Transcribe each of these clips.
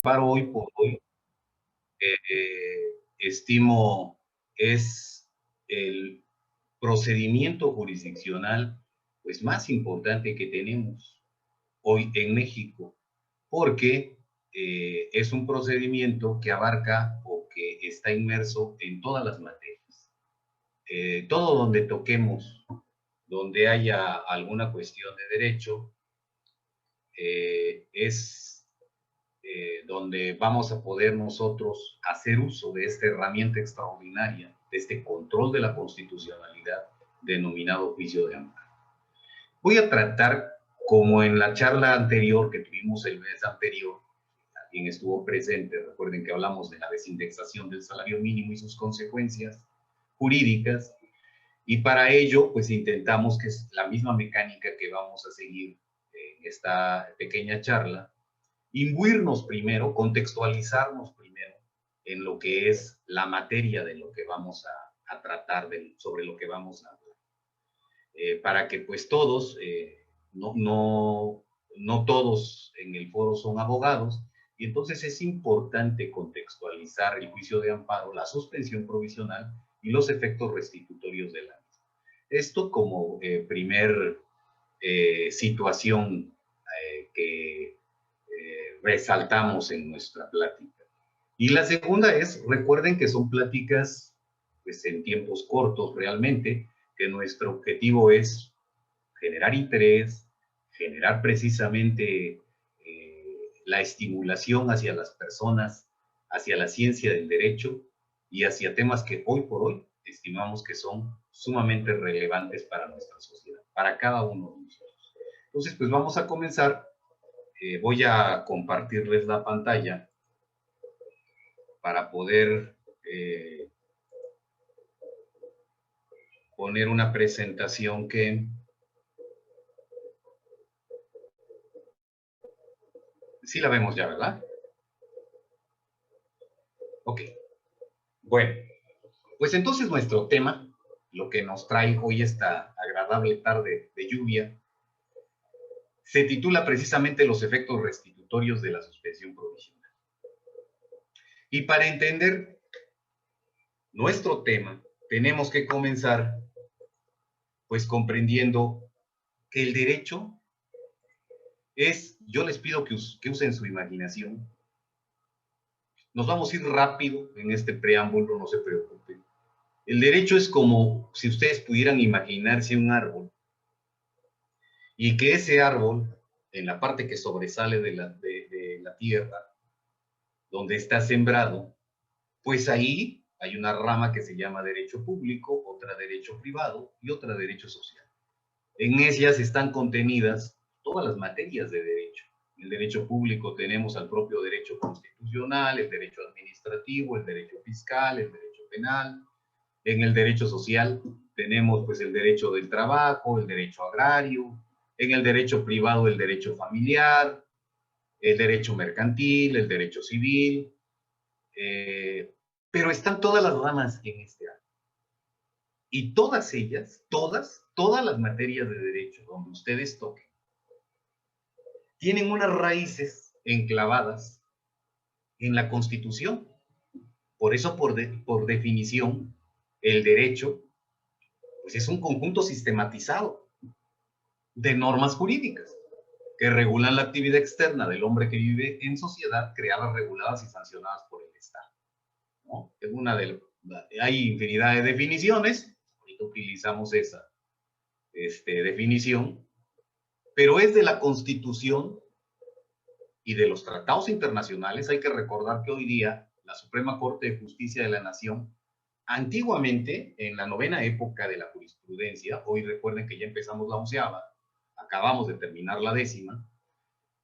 Amparo hoy por hoy, estimo, es el procedimiento jurisdiccional pues más importante que tenemos hoy en México, porque es un procedimiento que abarca o que está inmerso en todas las materias. Todo donde toquemos, donde haya alguna cuestión de derecho, es donde vamos a poder nosotros hacer uso de esta herramienta extraordinaria, de este control de la constitucionalidad denominado juicio de amparo. Voy a tratar, como en la charla anterior que tuvimos el mes anterior, alguien estuvo presente, recuerden que hablamos de la desindexación del salario mínimo y sus consecuencias jurídicas, y para ello pues intentamos, que es la misma mecánica que vamos a seguir en esta pequeña charla, imbuirnos primero, contextualizarnos primero en lo que es la materia de lo que vamos a tratar, sobre lo que vamos a hablar. Para que pues todos, no todos en el foro son abogados, y entonces es importante contextualizar el juicio de amparo, la suspensión provisional y los efectos restitutorios de la misma. Esto como primer situación que resaltamos en nuestra plática. Y la segunda es, recuerden que son pláticas pues, en tiempos cortos realmente, que nuestro objetivo es generar interés, generar precisamente la estimulación hacia las personas, hacia la ciencia del derecho y hacia temas que hoy por hoy estimamos que son sumamente relevantes para nuestra sociedad, para cada uno de nosotros. Entonces, pues vamos a comenzar. Voy a compartirles la pantalla para poder poner una presentación que sí la vemos ya, ¿verdad? Ok. Bueno, pues entonces nuestro tema, lo que nos trae hoy esta agradable tarde de lluvia, se titula precisamente los efectos restitutorios de la suspensión provisional. Y para entender nuestro tema, tenemos que comenzar pues comprendiendo que el derecho es, yo les pido que usen su imaginación. Nos vamos a ir rápido en este preámbulo, no se preocupen. El derecho es como si ustedes pudieran imaginarse un árbol y que ese árbol, en la parte que sobresale de la tierra, donde está sembrado, pues ahí hay una rama que se llama derecho público, otra derecho privado y otra derecho social. En ellas están contenidas todas las materias de derecho. En el derecho público tenemos al propio derecho constitucional, el derecho administrativo, el derecho fiscal, el derecho penal. En el derecho social tenemos pues el derecho del trabajo, el derecho agrario. En el derecho privado el derecho familiar, el derecho mercantil, el derecho civil. Pero están todas las ramas en este área. Y todas ellas, todas las materias de derecho donde ustedes toquen, tienen unas raíces enclavadas en la Constitución. Por eso, por definición, el derecho pues es un conjunto sistematizado de normas jurídicas que regulan la actividad externa del hombre que vive en sociedad, creadas, reguladas y sancionadas por el Estado, ¿no? Es hay infinidad de definiciones, ahorita utilizamos esa definición, pero es de la Constitución y de los tratados internacionales. Hay que recordar que hoy día la Suprema Corte de Justicia de la Nación, antiguamente, en la novena época de la jurisprudencia, hoy recuerden que ya empezamos la 11ª, acabamos de terminar la 10ª,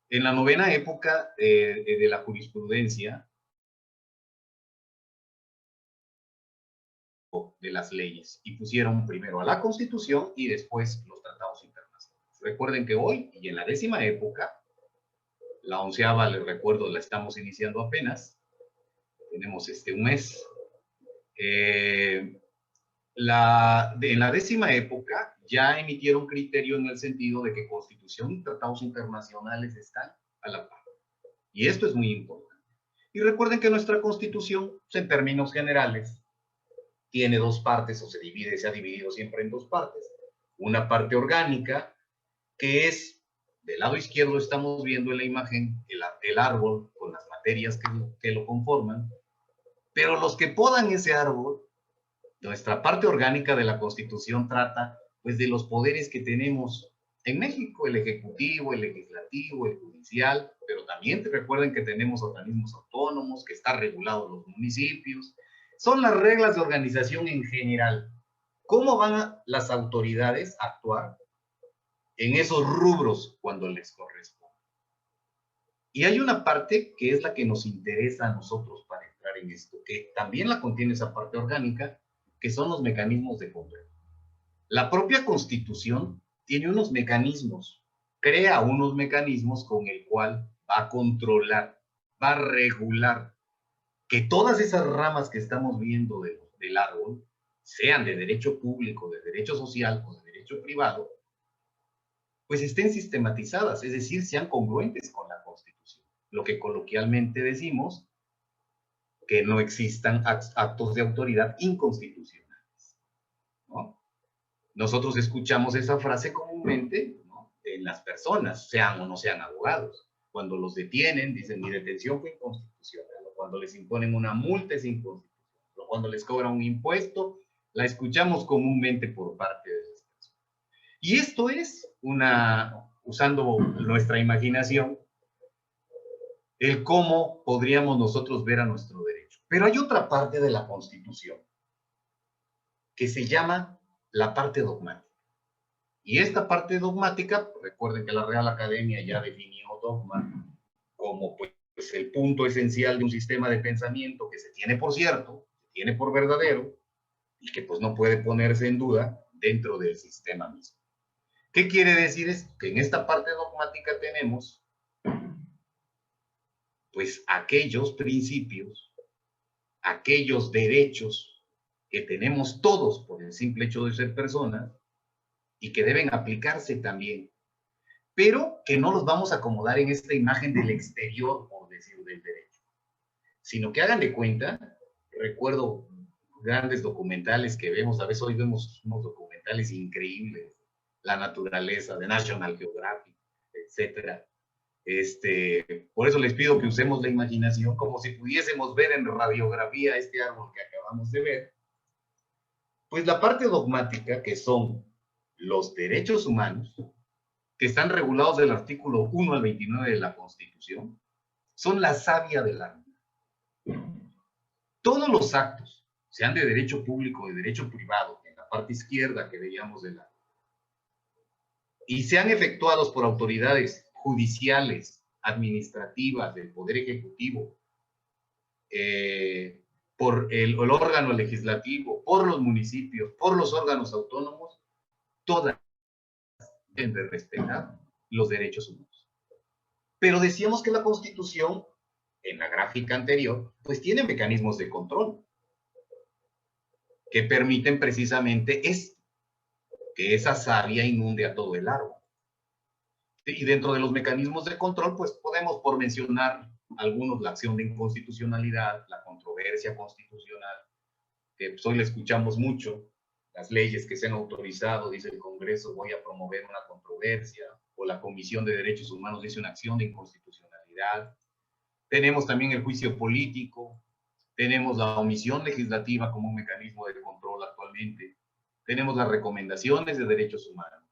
en la novena época de la jurisprudencia de las leyes, y pusieron primero a la Constitución y después los tratados internacionales. Recuerden que hoy, y en la 10ª época, la 11ª, les recuerdo, la estamos iniciando apenas, tenemos un mes. En la 10ª época ya emitieron criterio en el sentido de que Constitución y tratados internacionales están a la par. Y esto es muy importante. Y recuerden que nuestra Constitución, en términos generales, tiene dos partes, o se ha dividido siempre en dos partes. Una parte orgánica, que es, del lado izquierdo estamos viendo en la imagen el árbol con las materias que lo conforman, pero los que podan ese árbol, nuestra parte orgánica de la Constitución trata pues de los poderes que tenemos en México, el ejecutivo, el legislativo, el judicial, pero también recuerden que tenemos organismos autónomos, que está regulado los municipios. Son las reglas de organización en general. ¿Cómo van las autoridades a actuar en esos rubros cuando les corresponde? Y hay una parte que es la que nos interesa a nosotros para entrar en esto, que también la contiene esa parte orgánica, que son los mecanismos de control. La propia Constitución tiene unos mecanismos, crea unos mecanismos con el cual va a controlar, va a regular que todas esas ramas que estamos viendo del árbol, sean de derecho público, de derecho social o de derecho privado, pues estén sistematizadas, es decir, sean congruentes con la Constitución. Lo que coloquialmente decimos, que no existan actos de autoridad inconstitucionales, ¿no? Nosotros escuchamos esa frase comúnmente, ¿no?, en las personas, sean o no sean abogados. Cuando los detienen, dicen, mi detención fue inconstitucional. O cuando les imponen una multa es inconstitucional. O cuando les cobran un impuesto, la escuchamos comúnmente por parte de esas personas. Y esto es usando nuestra imaginación, el cómo podríamos nosotros ver a nuestro derecho. Pero hay otra parte de la Constitución que se llama la parte dogmática. Y esta parte dogmática, recuerden que la Real Academia ya definió dogma como pues el punto esencial de un sistema de pensamiento que se tiene por cierto, se tiene por verdadero y que pues no puede ponerse en duda dentro del sistema mismo. ¿Qué quiere decir esto? Que en esta parte dogmática tenemos pues aquellos principios, aquellos derechos que tenemos todos por el simple hecho de ser personas y que deben aplicarse también, pero que no los vamos a acomodar en esta imagen del exterior, por decir, del derecho, sino que hagan de cuenta, recuerdo grandes documentales que vemos, a veces hoy vemos unos documentales increíbles, la naturaleza, de National Geographic, etcétera. Por eso les pido que usemos la imaginación como si pudiésemos ver en radiografía este árbol que acabamos de ver. Pues la parte dogmática, que son los derechos humanos, que están regulados del artículo 1 al 29 de la Constitución, son la savia del arte. Todos los actos, sean de derecho público o de derecho privado, en la parte izquierda que veíamos de la, y sean efectuados por autoridades judiciales, administrativas, del Poder Ejecutivo, por el órgano legislativo, por los municipios, por los órganos autónomos, todas deben de respetar los derechos humanos. Pero decíamos que la Constitución, en la gráfica anterior, pues tiene mecanismos de control que permiten precisamente esto, que esa savia inunde a todo el árbol. Y dentro de los mecanismos de control, pues podemos, por mencionar algunos, la acción de inconstitucionalidad, la controversia constitucional, que pues hoy le escuchamos mucho, las leyes que se han autorizado, dice el Congreso, voy a promover una controversia, o la Comisión de Derechos Humanos dice una acción de inconstitucionalidad. Tenemos también el juicio político, tenemos la omisión legislativa como un mecanismo de control actualmente, tenemos las recomendaciones de derechos humanos.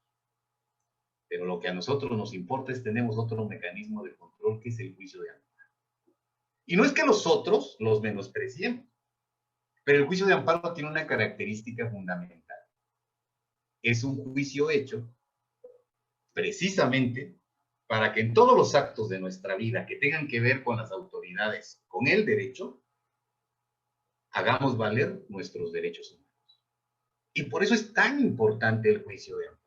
Pero lo que a nosotros nos importa es tenemos otro mecanismo de control que es el juicio de amparo. Y no es que los otros los menospreciemos, pero el juicio de amparo tiene una característica fundamental. Es un juicio hecho precisamente para que en todos los actos de nuestra vida que tengan que ver con las autoridades, con el derecho, hagamos valer nuestros derechos humanos. Y por eso es tan importante el juicio de amparo.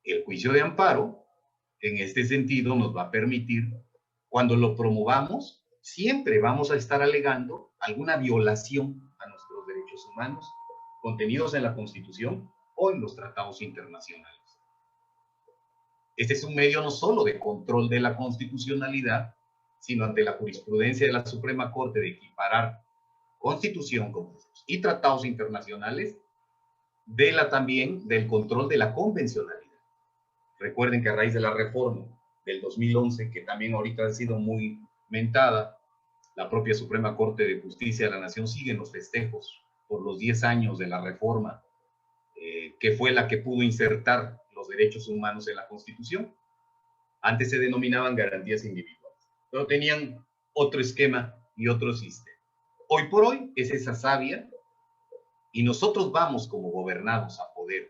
El juicio de amparo, en este sentido, nos va a permitir, cuando lo promovamos, siempre vamos a estar alegando alguna violación a nuestros derechos humanos contenidos en la Constitución o en los tratados internacionales. Este es un medio no solo de control de la constitucionalidad, sino ante la jurisprudencia de la Suprema Corte de equiparar Constitución y tratados internacionales, vela también del control de la convencionalidad. Recuerden que a raíz de la reforma del 2011, que también ahorita ha sido muy mentada, la propia Suprema Corte de Justicia de la Nación sigue en los festejos por los 10 años de la reforma, que fue la que pudo insertar los derechos humanos en la Constitución. Antes se denominaban garantías individuales, pero tenían otro esquema y otro sistema. Hoy por hoy es esa savia, y nosotros vamos como gobernados a poder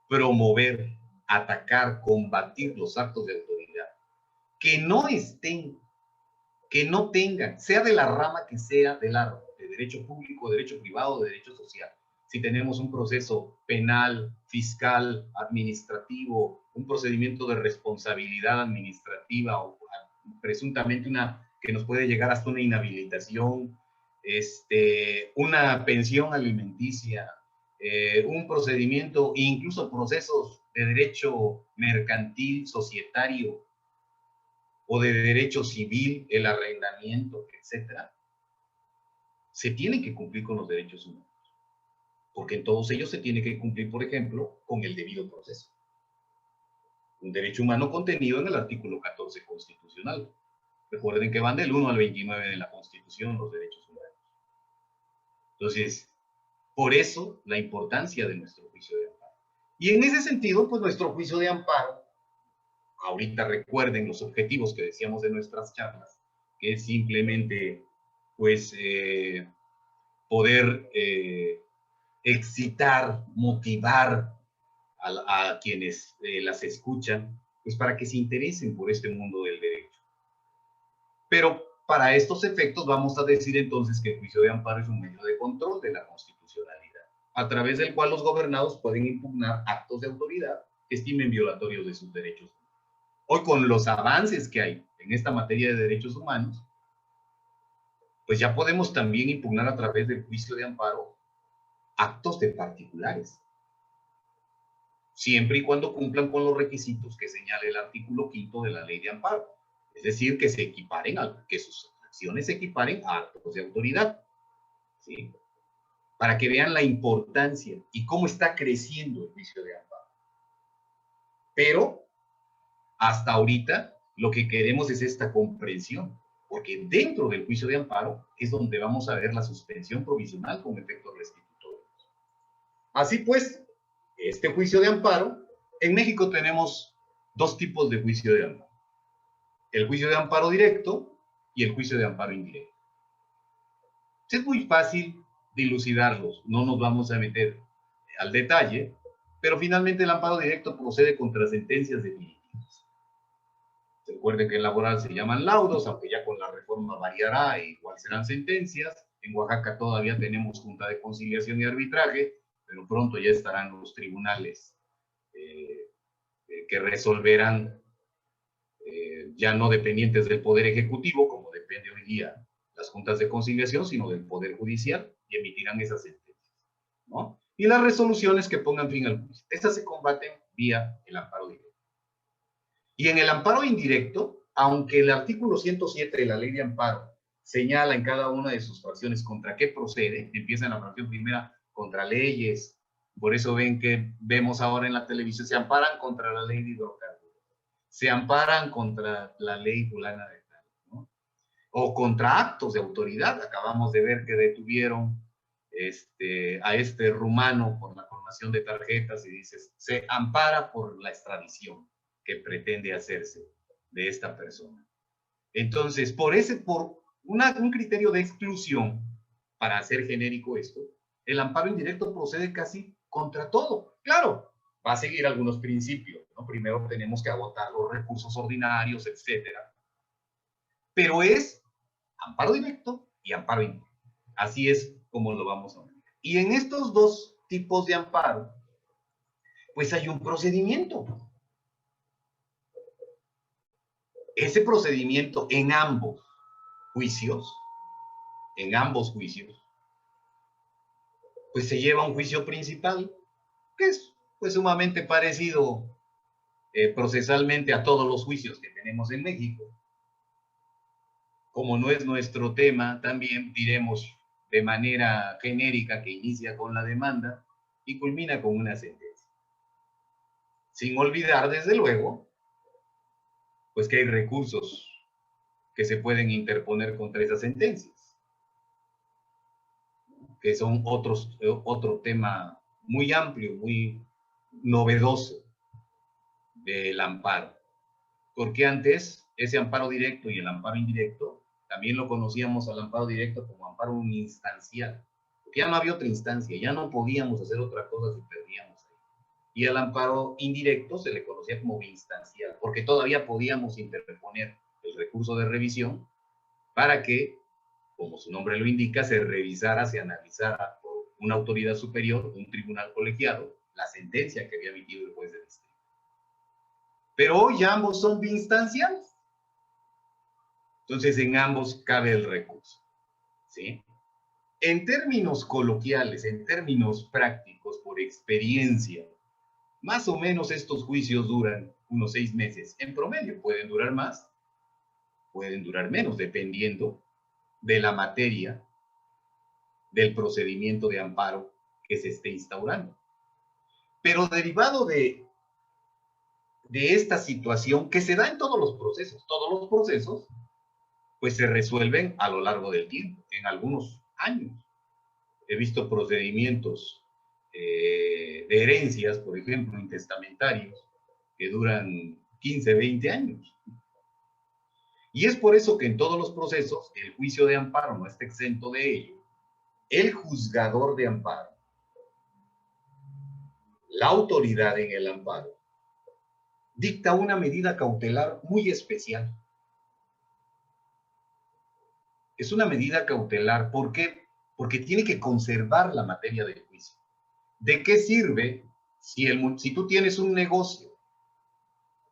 promover, atacar, combatir los actos de autoridad que no estén, que no tengan, sea de la rama que sea, de derecho público, derecho privado, de derecho social. Si tenemos un proceso penal, fiscal, administrativo, un procedimiento de responsabilidad administrativa o presuntamente que nos puede llegar hasta una inhabilitación, una pensión alimenticia, un procedimiento, incluso procesos de derecho mercantil, societario o de derecho civil, el arrendamiento, etcétera, se tienen que cumplir con los derechos humanos, porque en todos ellos se tiene que cumplir, por ejemplo, con el debido proceso. Un derecho humano contenido en el artículo 14 constitucional. Recuerden que van del 1 al 29 de la Constitución los derechos humanos. Entonces, por eso la importancia de nuestro juicio de amparo. Y en ese sentido, pues nuestro juicio de amparo, ahorita recuerden los objetivos que decíamos de nuestras charlas, que es simplemente, pues, poder excitar, motivar a quienes las escuchan, pues para que se interesen por este mundo del derecho. Pero para estos efectos vamos a decir entonces que el juicio de amparo es un medio de control de la constitucionalidad, a través del cual los gobernados pueden impugnar actos de autoridad que estimen violatorios de sus derechos. Hoy, con los avances que hay en esta materia de derechos humanos, pues ya podemos también impugnar a través del juicio de amparo actos de particulares, siempre y cuando cumplan con los requisitos que señala el artículo 5 de la ley de amparo. Es decir, que se equiparen, que sus acciones se equiparen a actos de autoridad, ¿sí? Para que vean la importancia y cómo está creciendo el juicio de amparo. Pero hasta ahorita lo que queremos es esta comprensión, porque dentro del juicio de amparo es donde vamos a ver la suspensión provisional con efectos restitutorios. Así pues, este juicio de amparo, en México tenemos dos tipos de juicio de amparo: el juicio de amparo directo y el juicio de amparo indirecto. Es muy fácil dilucidarlos, no nos vamos a meter al detalle, pero finalmente el amparo directo procede contra sentencias definitivas. Recuerden que en laboral se llaman laudos, aunque ya con la reforma variará e igual serán sentencias. En Oaxaca todavía tenemos Junta de Conciliación y Arbitraje, pero pronto ya estarán los tribunales que resolverán, ya no dependientes del Poder Ejecutivo, como depende hoy día las juntas de conciliación, sino del Poder Judicial, y emitirán esas sentencias, ¿no? Y las resoluciones que pongan fin al juicio. Estas se combaten vía el amparo directo. Y en el amparo indirecto, aunque el artículo 107 de la ley de amparo señala en cada una de sus fracciones contra qué procede, empieza en la fracción primera contra leyes. Por eso ven que vemos ahora en la televisión, se amparan contra la ley de hidrocarburos, se amparan contra la ley fulana de tal, ¿no? O contra actos de autoridad. Acabamos de ver que detuvieron a este rumano por la clonación de tarjetas y dices, se ampara por la extradición que pretende hacerse de esta persona. Entonces, por un criterio de exclusión, para hacer genérico esto, el amparo indirecto procede casi contra todo. Claro, va a seguir algunos principios, ¿no? Primero tenemos que agotar los recursos ordinarios, etcétera. Pero es amparo directo y amparo indirecto. Así es como lo vamos a ver. Y en estos dos tipos de amparo, pues hay un procedimiento. Ese procedimiento en ambos juicios, pues se lleva a un juicio principal, que es pues sumamente parecido procesalmente a todos los juicios que tenemos en México, como no es nuestro tema, también diremos de manera genérica que inicia con la demanda y culmina con una sentencia. Sin olvidar, desde luego, pues que hay recursos que se pueden interponer contra esas sentencias, que son otro tema muy amplio, muy novedoso del amparo. Porque antes ese amparo directo y el amparo indirecto, también lo conocíamos al amparo directo como amparo uninstancial, porque ya no había otra instancia, ya no podíamos hacer otra cosa si perdíamos ahí. Y al amparo indirecto se le conocía como instancial, porque todavía podíamos interponer el recurso de revisión para que, como su nombre lo indica, se revisara, se analizara por una autoridad superior, un tribunal colegiado, la sentencia que había emitido el juez de distrito. Pero hoy ya ambos son biinstanciales. Entonces, en ambos cabe el recurso, ¿sí? En términos coloquiales, en términos prácticos, por experiencia, más o menos estos juicios duran unos 6 meses. En promedio pueden durar más, pueden durar menos, dependiendo de la materia del procedimiento de amparo que se esté instaurando. Pero derivado de esta situación que se da en todos los procesos, pues se resuelven a lo largo del tiempo, en algunos años. He visto procedimientos de herencias, por ejemplo, intestamentarios, que duran 15, 20 años. Y es por eso que en todos los procesos el juicio de amparo no está exento de ello. El juzgador de amparo, la autoridad en el amparo, dicta una medida cautelar muy especial. Es una medida cautelar, ¿por qué? Porque tiene que conservar la materia del juicio. ¿De qué sirve si tú tienes un negocio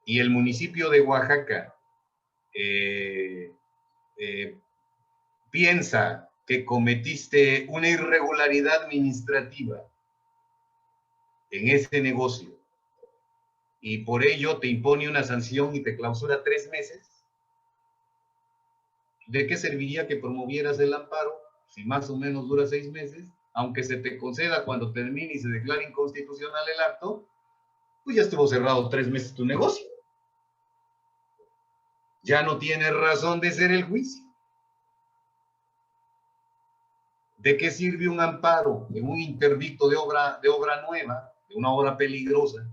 y el municipio de Oaxaca piensa que cometiste una irregularidad administrativa en ese negocio y por ello te impone una sanción y te clausura 3 meses? ¿De qué serviría que promovieras el amparo si más o menos dura 6 meses? Aunque se te conceda cuando termine y se declare inconstitucional el acto, pues ya estuvo cerrado 3 meses tu negocio. Ya no tiene razón de ser el juicio. ¿De qué sirve un amparo en un interdicto de obra nueva, de una obra peligrosa,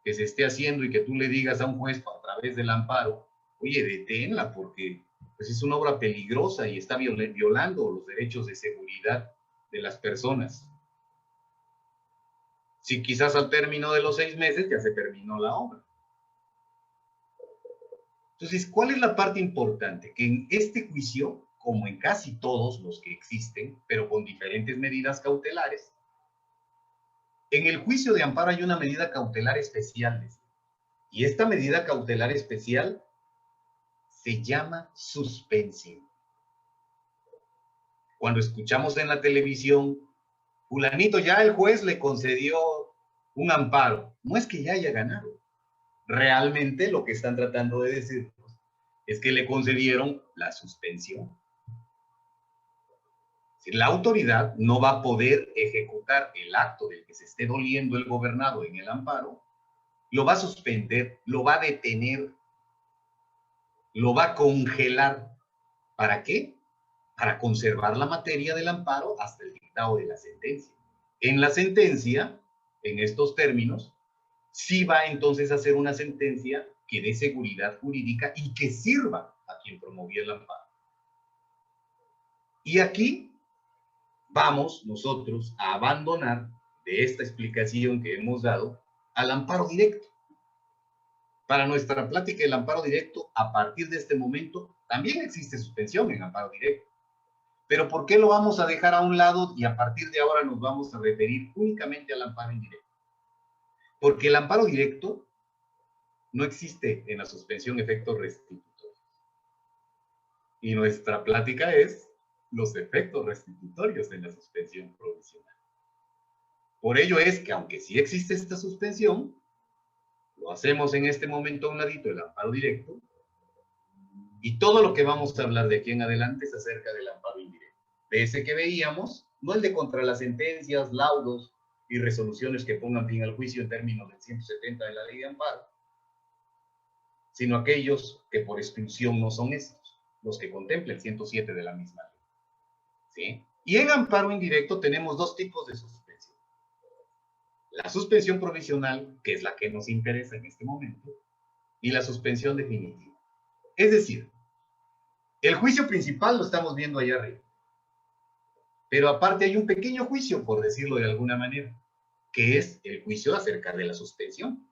que se esté haciendo y que tú le digas a un juez a través del amparo, oye, deténla porque pues, es una obra peligrosa y está violando los derechos de seguridad de las personas? Si quizás al término de los 6 meses ya se terminó la obra. Entonces, ¿cuál es la parte importante? Que en este juicio, como en casi todos los que existen, pero con diferentes medidas cautelares, en el juicio de amparo hay una medida cautelar especial. Y esta medida cautelar especial se llama suspensión. Cuando escuchamos en la televisión, fulanito, ya el juez le concedió un amparo, no es que ya haya ganado. Realmente lo que están tratando de decirnos es que le concedieron la suspensión. La autoridad no va a poder ejecutar el acto del que se esté doliendo el gobernado en el amparo, lo va a suspender, lo va a detener, lo va a congelar. ¿Para qué? Para conservar la materia del amparo hasta el dictado de la sentencia. En la sentencia, en estos términos, sí va entonces a ser una sentencia que dé seguridad jurídica y que sirva a quien promovía el amparo. Y aquí vamos nosotros a abandonar de esta explicación que hemos dado al amparo directo. Para nuestra plática, el amparo directo, a partir de este momento, también existe suspensión en amparo directo. Pero ¿por qué lo vamos a dejar a un lado y a partir de ahora nos vamos a referir únicamente al amparo indirecto? Porque el amparo directo no existe en la suspensión efectos restitutorios. Y nuestra plática es los efectos restitutorios en la suspensión provisional. Por ello es que, aunque sí existe esta suspensión, lo hacemos en este momento a un ladito el amparo directo Y todo lo que vamos a hablar de aquí en adelante es acerca del amparo indirecto. De ese que veíamos, no el de contra las sentencias, laudos y resoluciones que pongan fin al juicio en términos del 170 de la ley de amparo, sino aquellos que por exclusión no son estos, los que contempla el 107 de la misma ley. ¿Sí? Y en amparo indirecto tenemos dos tipos de suspensión. La suspensión provisional, que es la que nos interesa en este momento, y la suspensión definitiva. Es decir, el juicio principal lo estamos viendo allá arriba. Pero aparte hay un pequeño juicio, por decirlo de alguna manera, que es el juicio acerca de la suspensión.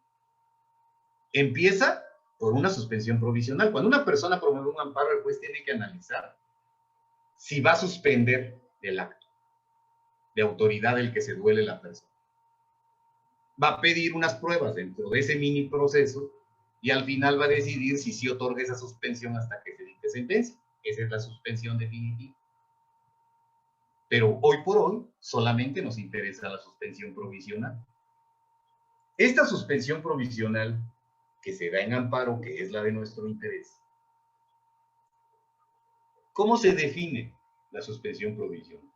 Empieza por una suspensión provisional. Cuando una persona promueve un amparo, el juez tiene que analizar si va a suspender el acto de autoridad del que se duele la persona. Va a pedir unas pruebas dentro de ese mini proceso y al final va a decidir si sí otorga esa suspensión hasta que se dicte sentencia. Esa es la suspensión definitiva. Pero hoy por hoy solamente nos interesa la suspensión provisional. Esta suspensión provisional que se da en amparo, que es la de nuestro interés, ¿cómo se define la suspensión provisional?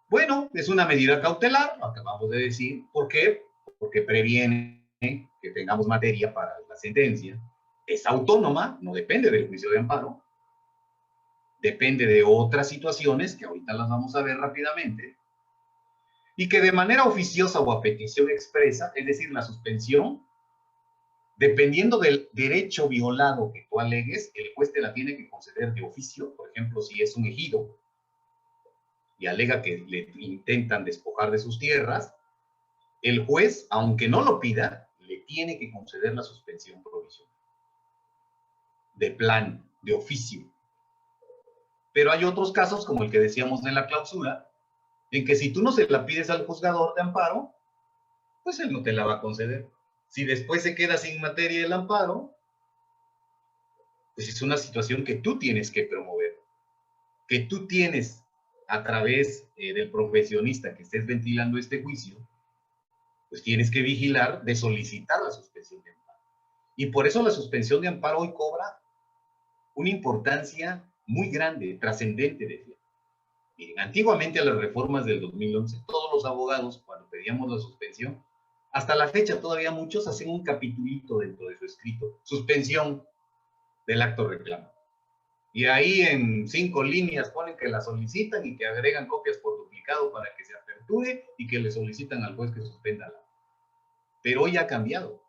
Bueno, es una medida cautelar, lo acabamos de decir. ¿Por qué? Porque previene que tengamos materia para la sentencia. Es autónoma, no depende del juicio de amparo. Depende de otras situaciones que ahorita las vamos a ver rápidamente. Y que de manera oficiosa o a petición expresa, es decir, la suspensión, dependiendo del derecho violado que tú alegues, el juez te la tiene que conceder de oficio. Por ejemplo, si es un ejido y alega que le intentan despojar de sus tierras, el juez, aunque no lo pida, le tiene que conceder la suspensión provisional. De plano, de oficio. Pero hay otros casos, como el que decíamos de la clausura, en que si tú no se la pides al juzgador de amparo, pues él no te la va a conceder. Si después se queda sin materia el amparo, pues es una situación que tú tienes que promover, que tú tienes a través del profesionista que estés ventilando este juicio, pues tienes que vigilar de solicitar la suspensión de amparo. Y por eso la suspensión de amparo hoy cobra una importancia muy grande, trascendente, decía. Miren, antiguamente a las reformas del 2011, todos los abogados, cuando pedíamos la suspensión, hasta la fecha todavía muchos hacen un capitulito dentro de su escrito, suspensión del acto reclamo. Y ahí en 5 líneas ponen que la solicitan y que agregan copias por duplicado para que se aperture y que le solicitan al juez que suspenda la. Pero hoy ha cambiado.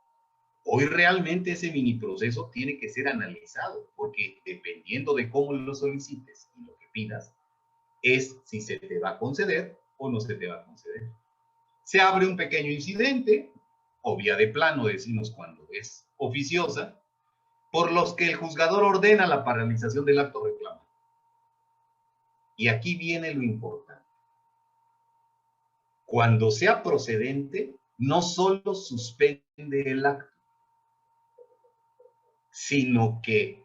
Hoy realmente ese mini proceso tiene que ser analizado, porque dependiendo de cómo lo solicites y lo que pidas, es si se te va a conceder o no se te va a conceder. Se abre un pequeño incidente, o vía de plano decimos cuando es oficiosa, por los que el juzgador ordena la paralización del acto reclamo. Y aquí viene lo importante. Cuando sea procedente, no solo suspende el acto, sino que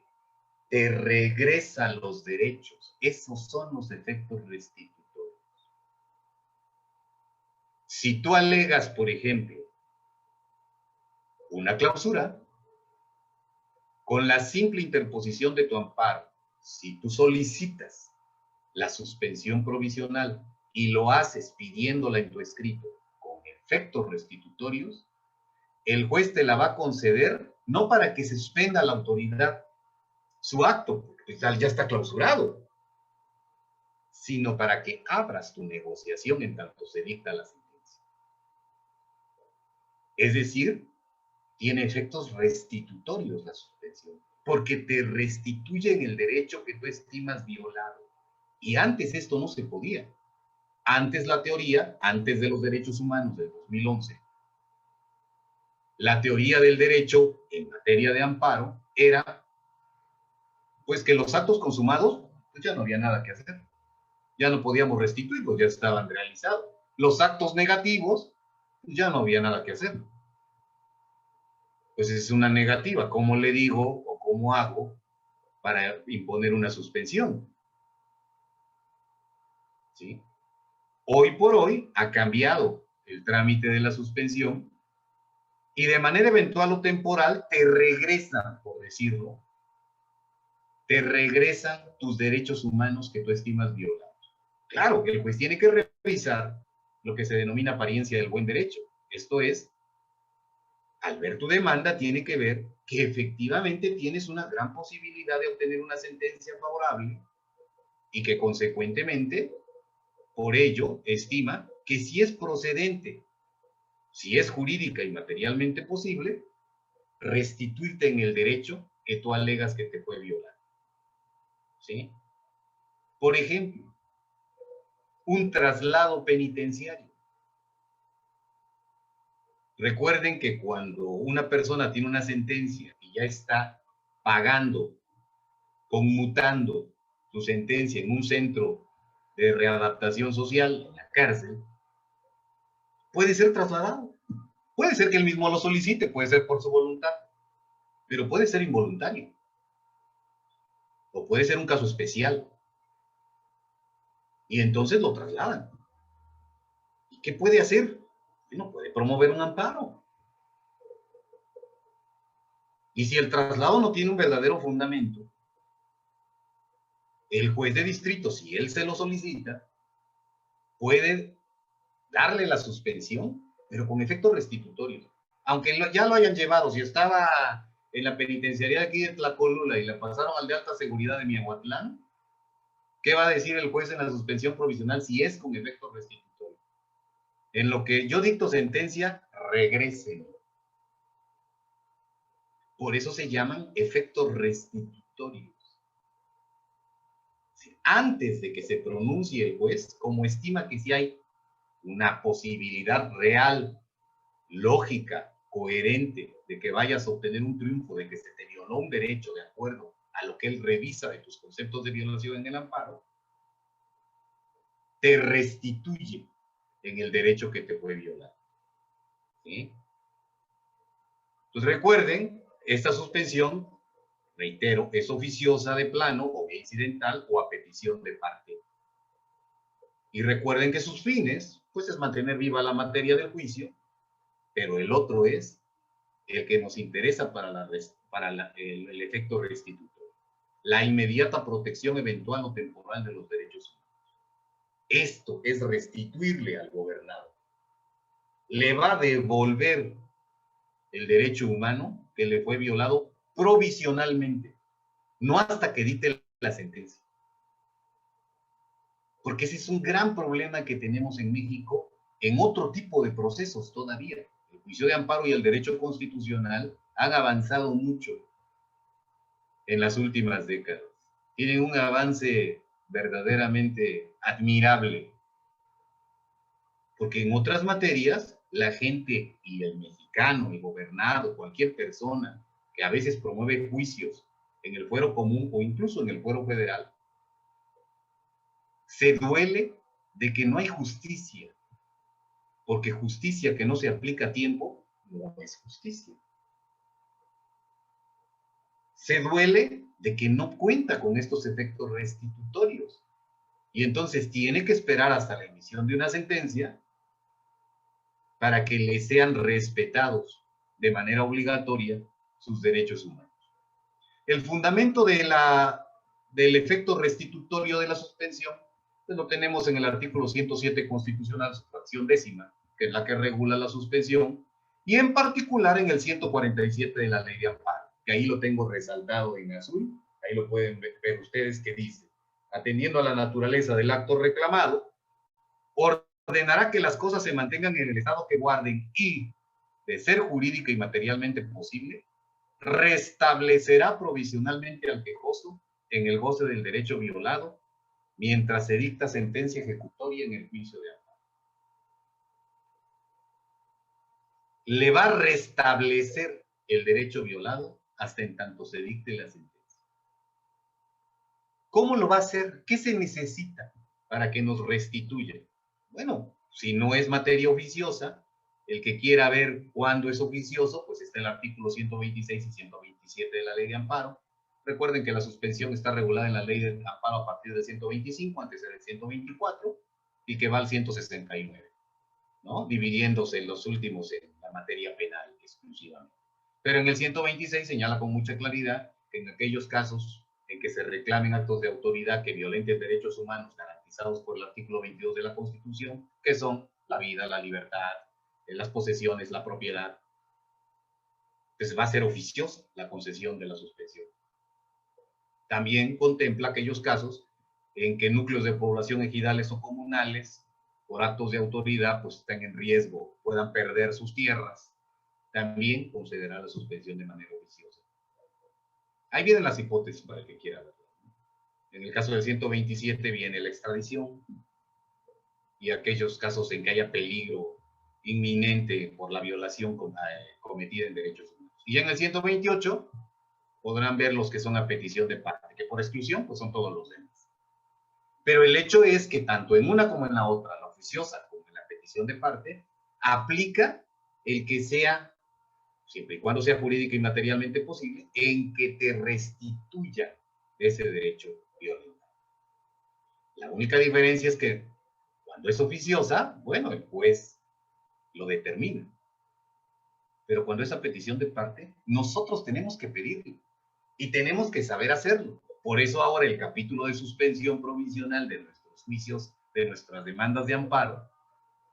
te regresa los derechos. Esos son los efectos restitutorios. Si tú alegas, por ejemplo, una clausura, con la simple interposición de tu amparo, si tú solicitas la suspensión provisional y lo haces pidiéndola en tu escrito con efectos restitutorios, el juez te la va a conceder no para que se suspenda la autoridad su acto, porque ya está clausurado, sino para que abras tu negociación en tanto se dicta la sentencia. Es decir, tiene efectos restitutorios la suspensión, porque te restituyen el derecho que tú estimas violado. Y antes esto no se podía. Antes la teoría, antes de los derechos humanos del 2011, la teoría del derecho en materia de amparo era pues que los actos consumados, pues ya no había nada que hacer. Ya no podíamos restituirlos, ya estaban realizados. Los actos negativos, pues ya no había nada que hacer. Pues es una negativa. ¿Cómo le digo o cómo hago para imponer una suspensión? ¿Sí? Hoy por hoy ha cambiado el trámite de la suspensión y de manera eventual o temporal te regresan, por decirlo, te regresan tus derechos humanos que tú estimas violados. Claro, el juez tiene que revisar lo que se denomina apariencia del buen derecho. Esto es, al ver tu demanda, tiene que ver que efectivamente tienes una gran posibilidad de obtener una sentencia favorable y que consecuentemente, por ello, estima que si es procedente, si es jurídica y materialmente posible, restituirte en el derecho que tú alegas que te fue violado. ¿Sí? Por ejemplo, un traslado penitenciario. Recuerden que cuando una persona tiene una sentencia y ya está pagando, conmutando su sentencia en un centro de readaptación social, en la cárcel, puede ser trasladado. Puede ser que él mismo lo solicite, puede ser por su voluntad, pero puede ser involuntario. O puede ser un caso especial. Y entonces lo trasladan. ¿Y qué puede hacer? Bueno, puede promover un amparo. Y si el traslado no tiene un verdadero fundamento, el juez de distrito, si él se lo solicita, puede darle la suspensión, pero con efecto restitutorio. Aunque ya lo hayan llevado, si estaba en la penitenciaría de aquí de Tlacolula y la pasaron al de alta seguridad de Miahuatlán, ¿qué va a decir el juez en la suspensión provisional si es con efecto restitutorio? En lo que yo dicto sentencia, regresen. Por eso se llaman efectos restitutorios. Antes de que se pronuncie el juez, como estima que si hay una posibilidad real, lógica, coherente, de que vayas a obtener un triunfo, de que se te violó un derecho de acuerdo a lo que él revisa de tus conceptos de violación en el amparo, te restituye en el derecho que te fue violado. ¿Sí? Entonces recuerden, esta suspensión, reitero, es oficiosa de plano o incidental o a petición de parte. Y recuerden que sus fines, pues es mantener viva la materia del juicio, pero el otro es el que nos interesa para el efecto restitutorio. La inmediata protección eventual o temporal de los derechos humanos. Esto es restituirle al gobernado. Le va a devolver el derecho humano que le fue violado provisionalmente, no hasta que dicte la sentencia. Porque ese es un gran problema que tenemos en México en otro tipo de procesos todavía. El juicio de amparo y el derecho constitucional han avanzado mucho en las últimas décadas. Tienen un avance verdaderamente admirable. Porque en otras materias, la gente y el mexicano, el gobernado, cualquier persona que a veces promueve juicios en el fuero común o incluso en el fuero federal, se duele de que no hay justicia, porque justicia que no se aplica a tiempo no es justicia. Se duele de que no cuenta con estos efectos restitutorios y entonces tiene que esperar hasta la emisión de una sentencia para que le sean respetados de manera obligatoria sus derechos humanos. El fundamento del efecto restitutorio de la suspensión pues lo tenemos en el artículo 107 constitucional, su fracción décima, que es la que regula la suspensión, y en particular en el 147 de la ley de amparo, que ahí lo tengo resaltado en azul, ahí lo pueden ver ustedes, que dice, atendiendo a la naturaleza del acto reclamado, ordenará que las cosas se mantengan en el estado que guarden y, de ser jurídica y materialmente posible, restablecerá provisionalmente al quejoso en el goce del derecho violado mientras se dicta sentencia ejecutoria en el juicio de amparo. Le va a restablecer el derecho violado hasta en tanto se dicte la sentencia. ¿Cómo lo va a hacer? ¿Qué se necesita para que nos restituya? Bueno, si no es materia oficiosa, el que quiera ver cuándo es oficioso, pues está el artículo 126 y 127 de la ley de amparo. Recuerden que la suspensión está regulada en la ley de amparo a partir del 125, antes era el 124, y que va al 169, ¿no? Dividiéndose en los últimos en la materia penal exclusivamente. Pero en el 126 señala con mucha claridad que en aquellos casos en que se reclamen actos de autoridad que violenten derechos humanos garantizados por el artículo 22 de la Constitución, que son la vida, la libertad, las posesiones, la propiedad, pues va a ser oficiosa la concesión de la suspensión. También contempla aquellos casos en que núcleos de población ejidales o comunales, por actos de autoridad, pues estén en riesgo, puedan perder sus tierras. También concederá la suspensión de manera oficiosa. Ahí vienen las hipótesis para el que quiera verlo. En el caso del 127 viene la extradición y aquellos casos en que haya peligro inminente por la violación cometida en derechos humanos. Y en el 128 podrán ver los que son a petición de parte, que por exclusión pues son todos los demás. Pero el hecho es que tanto en una como en la otra, la oficiosa como en la petición de parte, aplica el que sea, siempre y cuando sea jurídica y materialmente posible, en que te restituya ese derecho violado. La única diferencia es que cuando es oficiosa, bueno, el juez lo determina. Pero cuando es a petición de parte, nosotros tenemos que pedirlo y tenemos que saber hacerlo. Por eso ahora el capítulo de suspensión provisional de nuestros juicios, de nuestras demandas de amparo,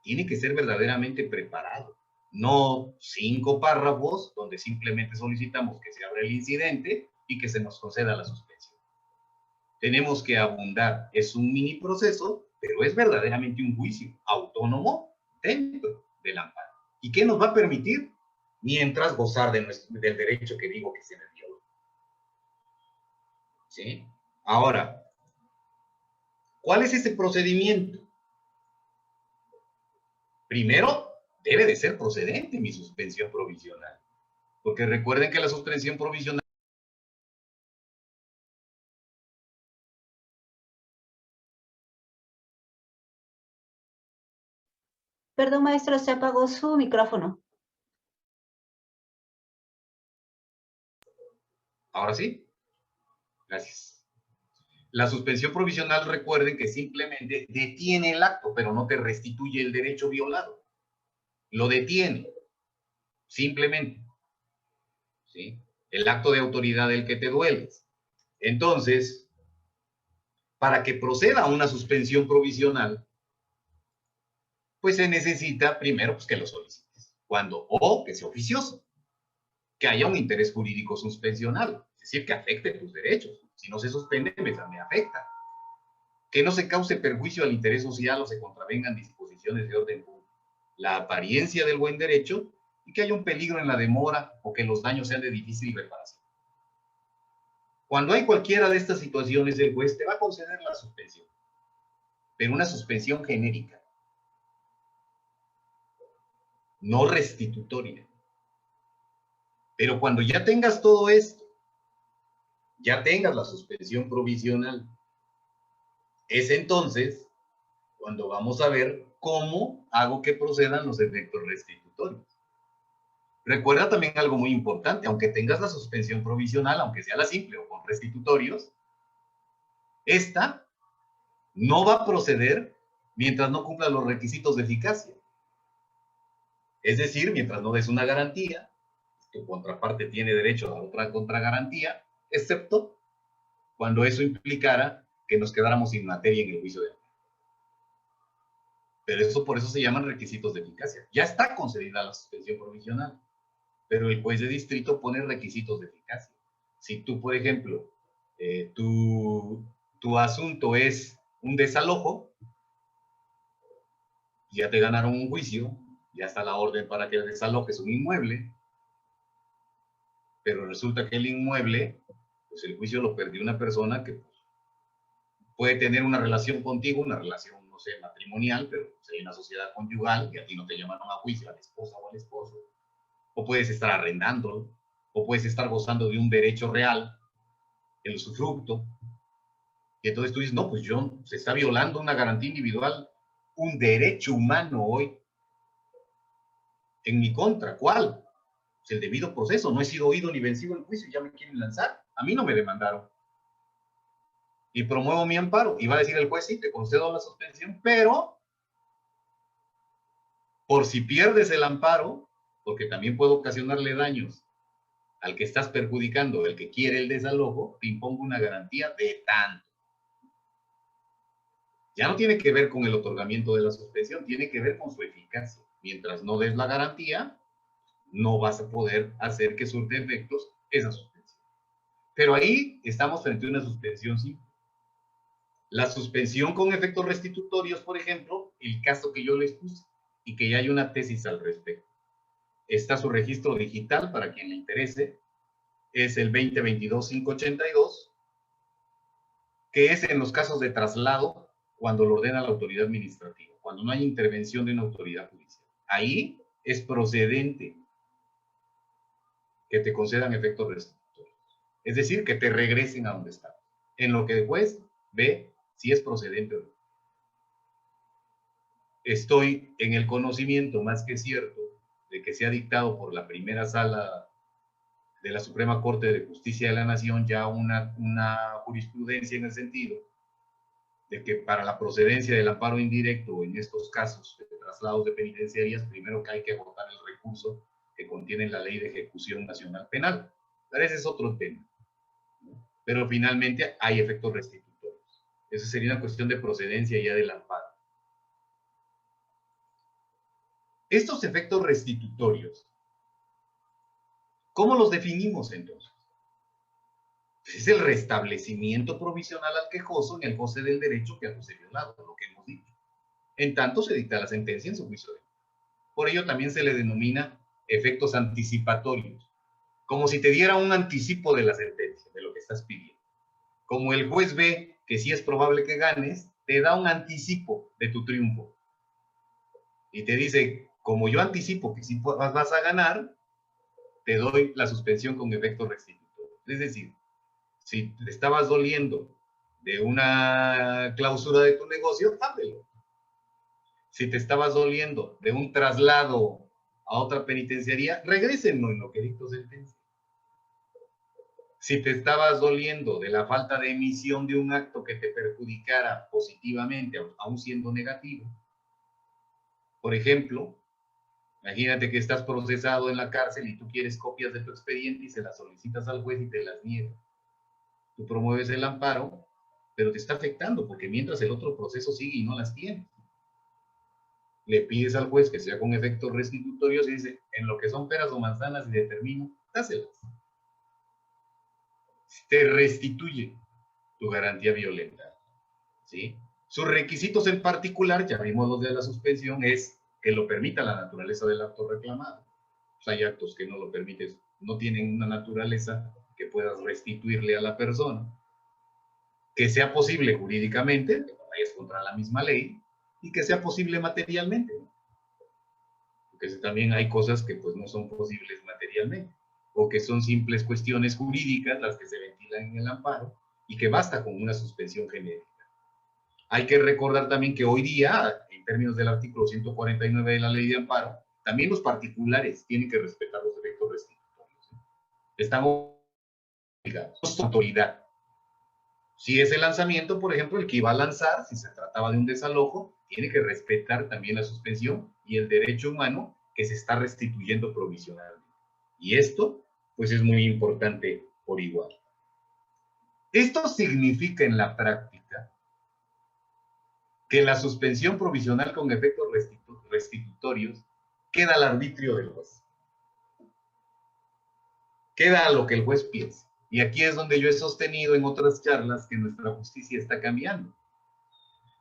tiene que ser verdaderamente preparado. No 5 párrafos donde simplemente solicitamos que se abra el incidente y que se nos conceda la suspensión. Tenemos que abundar. Es un mini proceso, pero es verdaderamente un juicio autónomo dentro del amparo. ¿Y qué nos va a permitir? Mientras gozar del derecho que digo que se me violó. ¿Sí? Ahora, ¿cuál es ese procedimiento? Primero, debe de ser procedente mi suspensión provisional. Porque recuerden que la suspensión provisional... Perdón, maestro, se apagó su micrófono. Ahora sí. Gracias. La suspensión provisional, recuerden que simplemente detiene el acto, pero no te restituye el derecho violado. Lo detiene, simplemente. ¿Sí? El acto de autoridad del que te dueles. Entonces, para que proceda a una suspensión provisional, pues se necesita primero pues, que lo solicites. Cuando, o que sea oficioso, que haya un interés jurídico suspensional, es decir, que afecte tus derechos. Si no se suspende, me afecta. Que no se cause perjuicio al interés social o se contravengan disposiciones de orden público. La apariencia del buen derecho y que haya un peligro en la demora o que los daños sean de difícil reparación. Cuando hay cualquiera de estas situaciones, el juez te va a conceder la suspensión, pero una suspensión genérica, no restitutoria. Pero cuando ya tengas todo esto, ya tengas la suspensión provisional, es entonces cuando vamos a ver cómo hago que procedan los efectos restitutorios. Recuerda también algo muy importante, aunque tengas la suspensión provisional, aunque sea la simple o con restitutorios, esta no va a proceder mientras no cumpla los requisitos de eficacia. Es decir, mientras no des una garantía, tu contraparte tiene derecho a otra contragarantía, excepto cuando eso implicara que nos quedáramos sin materia en el juicio de amparo. Pero eso por eso se llaman requisitos de eficacia. Ya está concedida la suspensión provisional, pero el juez de distrito pone requisitos de eficacia. Si tú, por ejemplo, tu asunto es un desalojo, ya te ganaron un juicio, ya está la orden para que desalojes un inmueble, pero resulta que el inmueble, pues el juicio lo perdió una persona que pues, puede tener una relación contigo, una relación, no sé, matrimonial, pero pues, hay una sociedad conyugal y a ti no te llamaron a juicio, a la esposa o al esposo. O puedes estar arrendando, o puedes estar gozando de un derecho real, el usufructo. Y entonces tú dices, no, pues yo, se está violando una garantía individual, un derecho humano hoy, en mi contra. ¿Cuál? Pues el debido proceso. No he sido oído ni vencido el juicio y ya me quieren lanzar. A mí no me demandaron. Y promuevo mi amparo. Y va a decir el juez, sí, te concedo la suspensión, pero por si pierdes el amparo, porque también puedo ocasionarle daños al que estás perjudicando, el que quiere el desalojo, te impongo una garantía de tanto. Ya no tiene que ver con el otorgamiento de la suspensión, tiene que ver con su eficacia. Mientras no des la garantía, no vas a poder hacer que surte efectos esa suspensión. Pero ahí estamos frente a una suspensión simple. La suspensión con efectos restitutorios, por ejemplo, el caso que yo les puse y que ya hay una tesis al respecto. Está su registro digital para quien le interese, es el 2022-582, que es en los casos de traslado cuando lo ordena la autoridad administrativa, cuando no hay intervención de una autoridad judicial. Ahí es procedente que te concedan efectos restitutorios. Es decir, que te regresen a donde estabas. En lo que después ve si es procedente o no. Estoy en el conocimiento más que cierto de que se ha dictado por la primera sala de la Suprema Corte de Justicia de la Nación ya una jurisprudencia en el sentido de que para la procedencia del amparo indirecto en estos casos de traslados de penitenciarias, primero que hay que agotar el recurso que contiene la Ley de Ejecución Nacional Penal. Pero ese es otro tema. Pero finalmente hay efectos restitutorios. Eso sería una cuestión de procedencia ya del amparo. Estos efectos restitutorios, ¿cómo los definimos entonces? Es el restablecimiento provisional al quejoso en el goce del derecho que acuse violado, lo que hemos dicho. En tanto se dicta la sentencia en su juicio. Por ello también se le denomina efectos anticipatorios, como si te diera un anticipo de la sentencia, de lo que estás pidiendo. Como el juez ve que sí es probable que ganes, te da un anticipo de tu triunfo. Y te dice, como yo anticipo que sí vas a ganar, te doy la suspensión con efecto restitutorio. Es decir, si te estabas doliendo de una clausura de tu negocio, háblelo. Si te estabas doliendo de un traslado a otra penitenciaría, regrésenlo en lo que dicto sentencia. Si te estabas doliendo de la falta de emisión de un acto que te perjudicara positivamente, aún siendo negativo, por ejemplo, imagínate que estás procesado en la cárcel y tú quieres copias de tu expediente y se las solicitas al juez y te las niega. Tú promueves el amparo, pero te está afectando porque mientras el otro proceso sigue y no las tienes. Le pides al juez que sea con efectos restitutorios y dice, en lo que son peras o manzanas y determino, dáselas. Te restituye tu garantía violenta, ¿sí? Sus requisitos en particular, ya vimos los de la suspensión, es que lo permita la naturaleza del acto reclamado. Pues hay actos que no lo permites, no tienen una naturaleza que puedas restituirle a la persona, que sea posible jurídicamente, que no vayas contra la misma ley, y que sea posible materialmente, ¿no? Porque también hay cosas que pues no son posibles materialmente, o que son simples cuestiones jurídicas las que se ventilan en el amparo, y que basta con una suspensión genérica. Hay que recordar también que hoy día, en términos del artículo 149 de la Ley de Amparo, también los particulares tienen que respetar los efectos restitutorios. Están obligados. Su autoridad. Si es el lanzamiento, por ejemplo, el que iba a lanzar, si se trataba de un desalojo, tiene que respetar también la suspensión y el derecho humano que se está restituyendo provisionalmente. Y esto, pues es muy importante por igual. Esto significa en la práctica que la suspensión provisional con efectos restitutorios queda al arbitrio del juez. Queda a lo que el juez piensa. Y aquí es donde yo he sostenido en otras charlas que nuestra justicia está cambiando.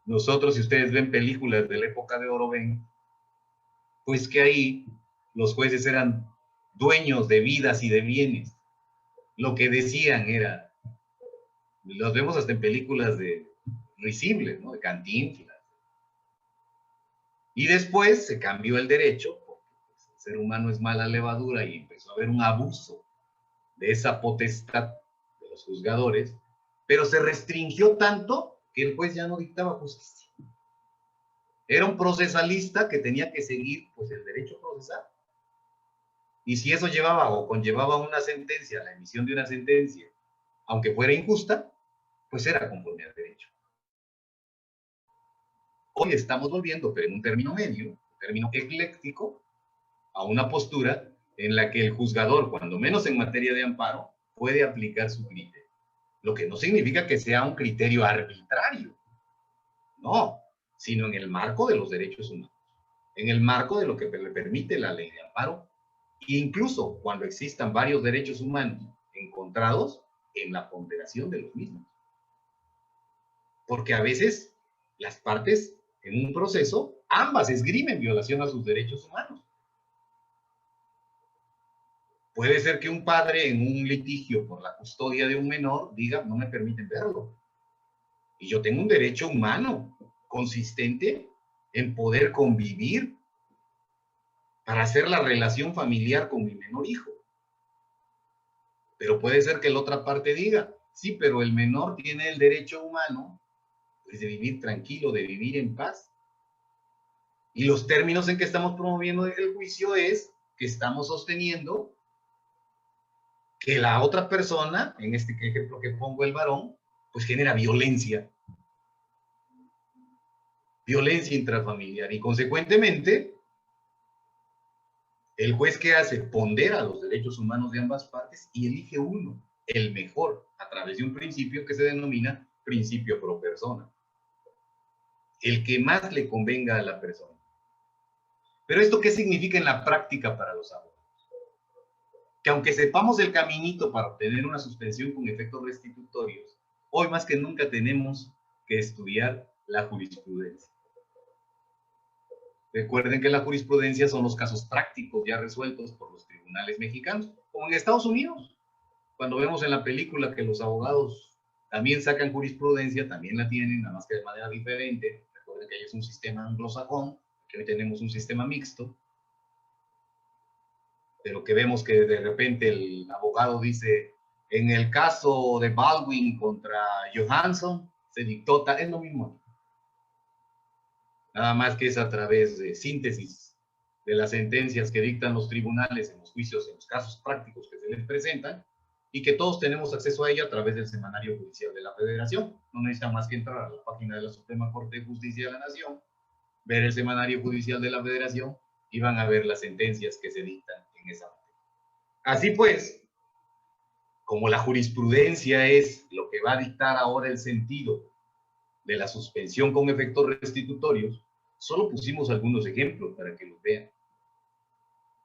Nosotros, si ustedes ven películas de la época de oro, ven, pues que ahí los jueces eran dueños de vidas y de bienes. Lo que decían era, los vemos hasta en películas de risibles, ¿no? De Cantinflas. Y después se cambió el derecho, porque pues, el ser humano es mala levadura y empezó a haber un abuso de esa potestad de los juzgadores, pero se restringió tanto que el juez ya no dictaba justicia. Era un procesalista que tenía que seguir pues, el derecho procesal. Y si eso llevaba o conllevaba una sentencia, la emisión de una sentencia, aunque fuera injusta, pues era conforme al derecho. Hoy estamos volviendo, pero en un término medio, un término ecléctico, a una postura en la que el juzgador, cuando menos en materia de amparo, puede aplicar su criterio. Lo que no significa que sea un criterio arbitrario, no, sino en el marco de los derechos humanos, en el marco de lo que le permite la ley de amparo, e incluso cuando existan varios derechos humanos encontrados en la ponderación de los mismos. Porque a veces las partes en un proceso, ambas esgrimen violación a sus derechos humanos. Puede ser que un padre en un litigio por la custodia de un menor diga, no me permiten verlo. Y yo tengo un derecho humano consistente en poder convivir para hacer la relación familiar con mi menor hijo. Pero puede ser que la otra parte diga, sí, pero el menor tiene el derecho humano pues, de vivir tranquilo, de vivir en paz. Y los términos en que estamos promoviendo el juicio es que estamos sosteniendo que la otra persona, en este ejemplo que pongo el varón, pues genera violencia intrafamiliar y consecuentemente el juez que hace pondera los derechos humanos de ambas partes y elige uno, el mejor, a través de un principio que se denomina principio pro persona, el que más le convenga a la persona. Pero ¿esto qué significa en la práctica para los abogados? Que aunque sepamos el caminito para obtener una suspensión con efectos restitutorios, hoy más que nunca tenemos que estudiar la jurisprudencia. Recuerden que la jurisprudencia son los casos prácticos ya resueltos por los tribunales mexicanos, como en Estados Unidos. Cuando vemos en la película que los abogados también sacan jurisprudencia, también la tienen, nada más que de manera diferente. Recuerden que ahí es un sistema anglosajón, que hoy tenemos un sistema mixto, pero que vemos que de repente el abogado dice, en el caso de Baldwin contra Johansson, se dictó, es lo mismo. Nada más que es a través de síntesis de las sentencias que dictan los tribunales en los juicios, en los casos prácticos que se les presentan, y que todos tenemos acceso a ella a través del Semanario Judicial de la Federación. No necesitan más que entrar a la página de la Suprema Corte de Justicia de la Nación, ver el Semanario Judicial de la Federación y van a ver las sentencias que se dictan en esa materia. Así pues, como la jurisprudencia es lo que va a dictar ahora el sentido de la suspensión con efectos restitutorios, solo pusimos algunos ejemplos para que los vean.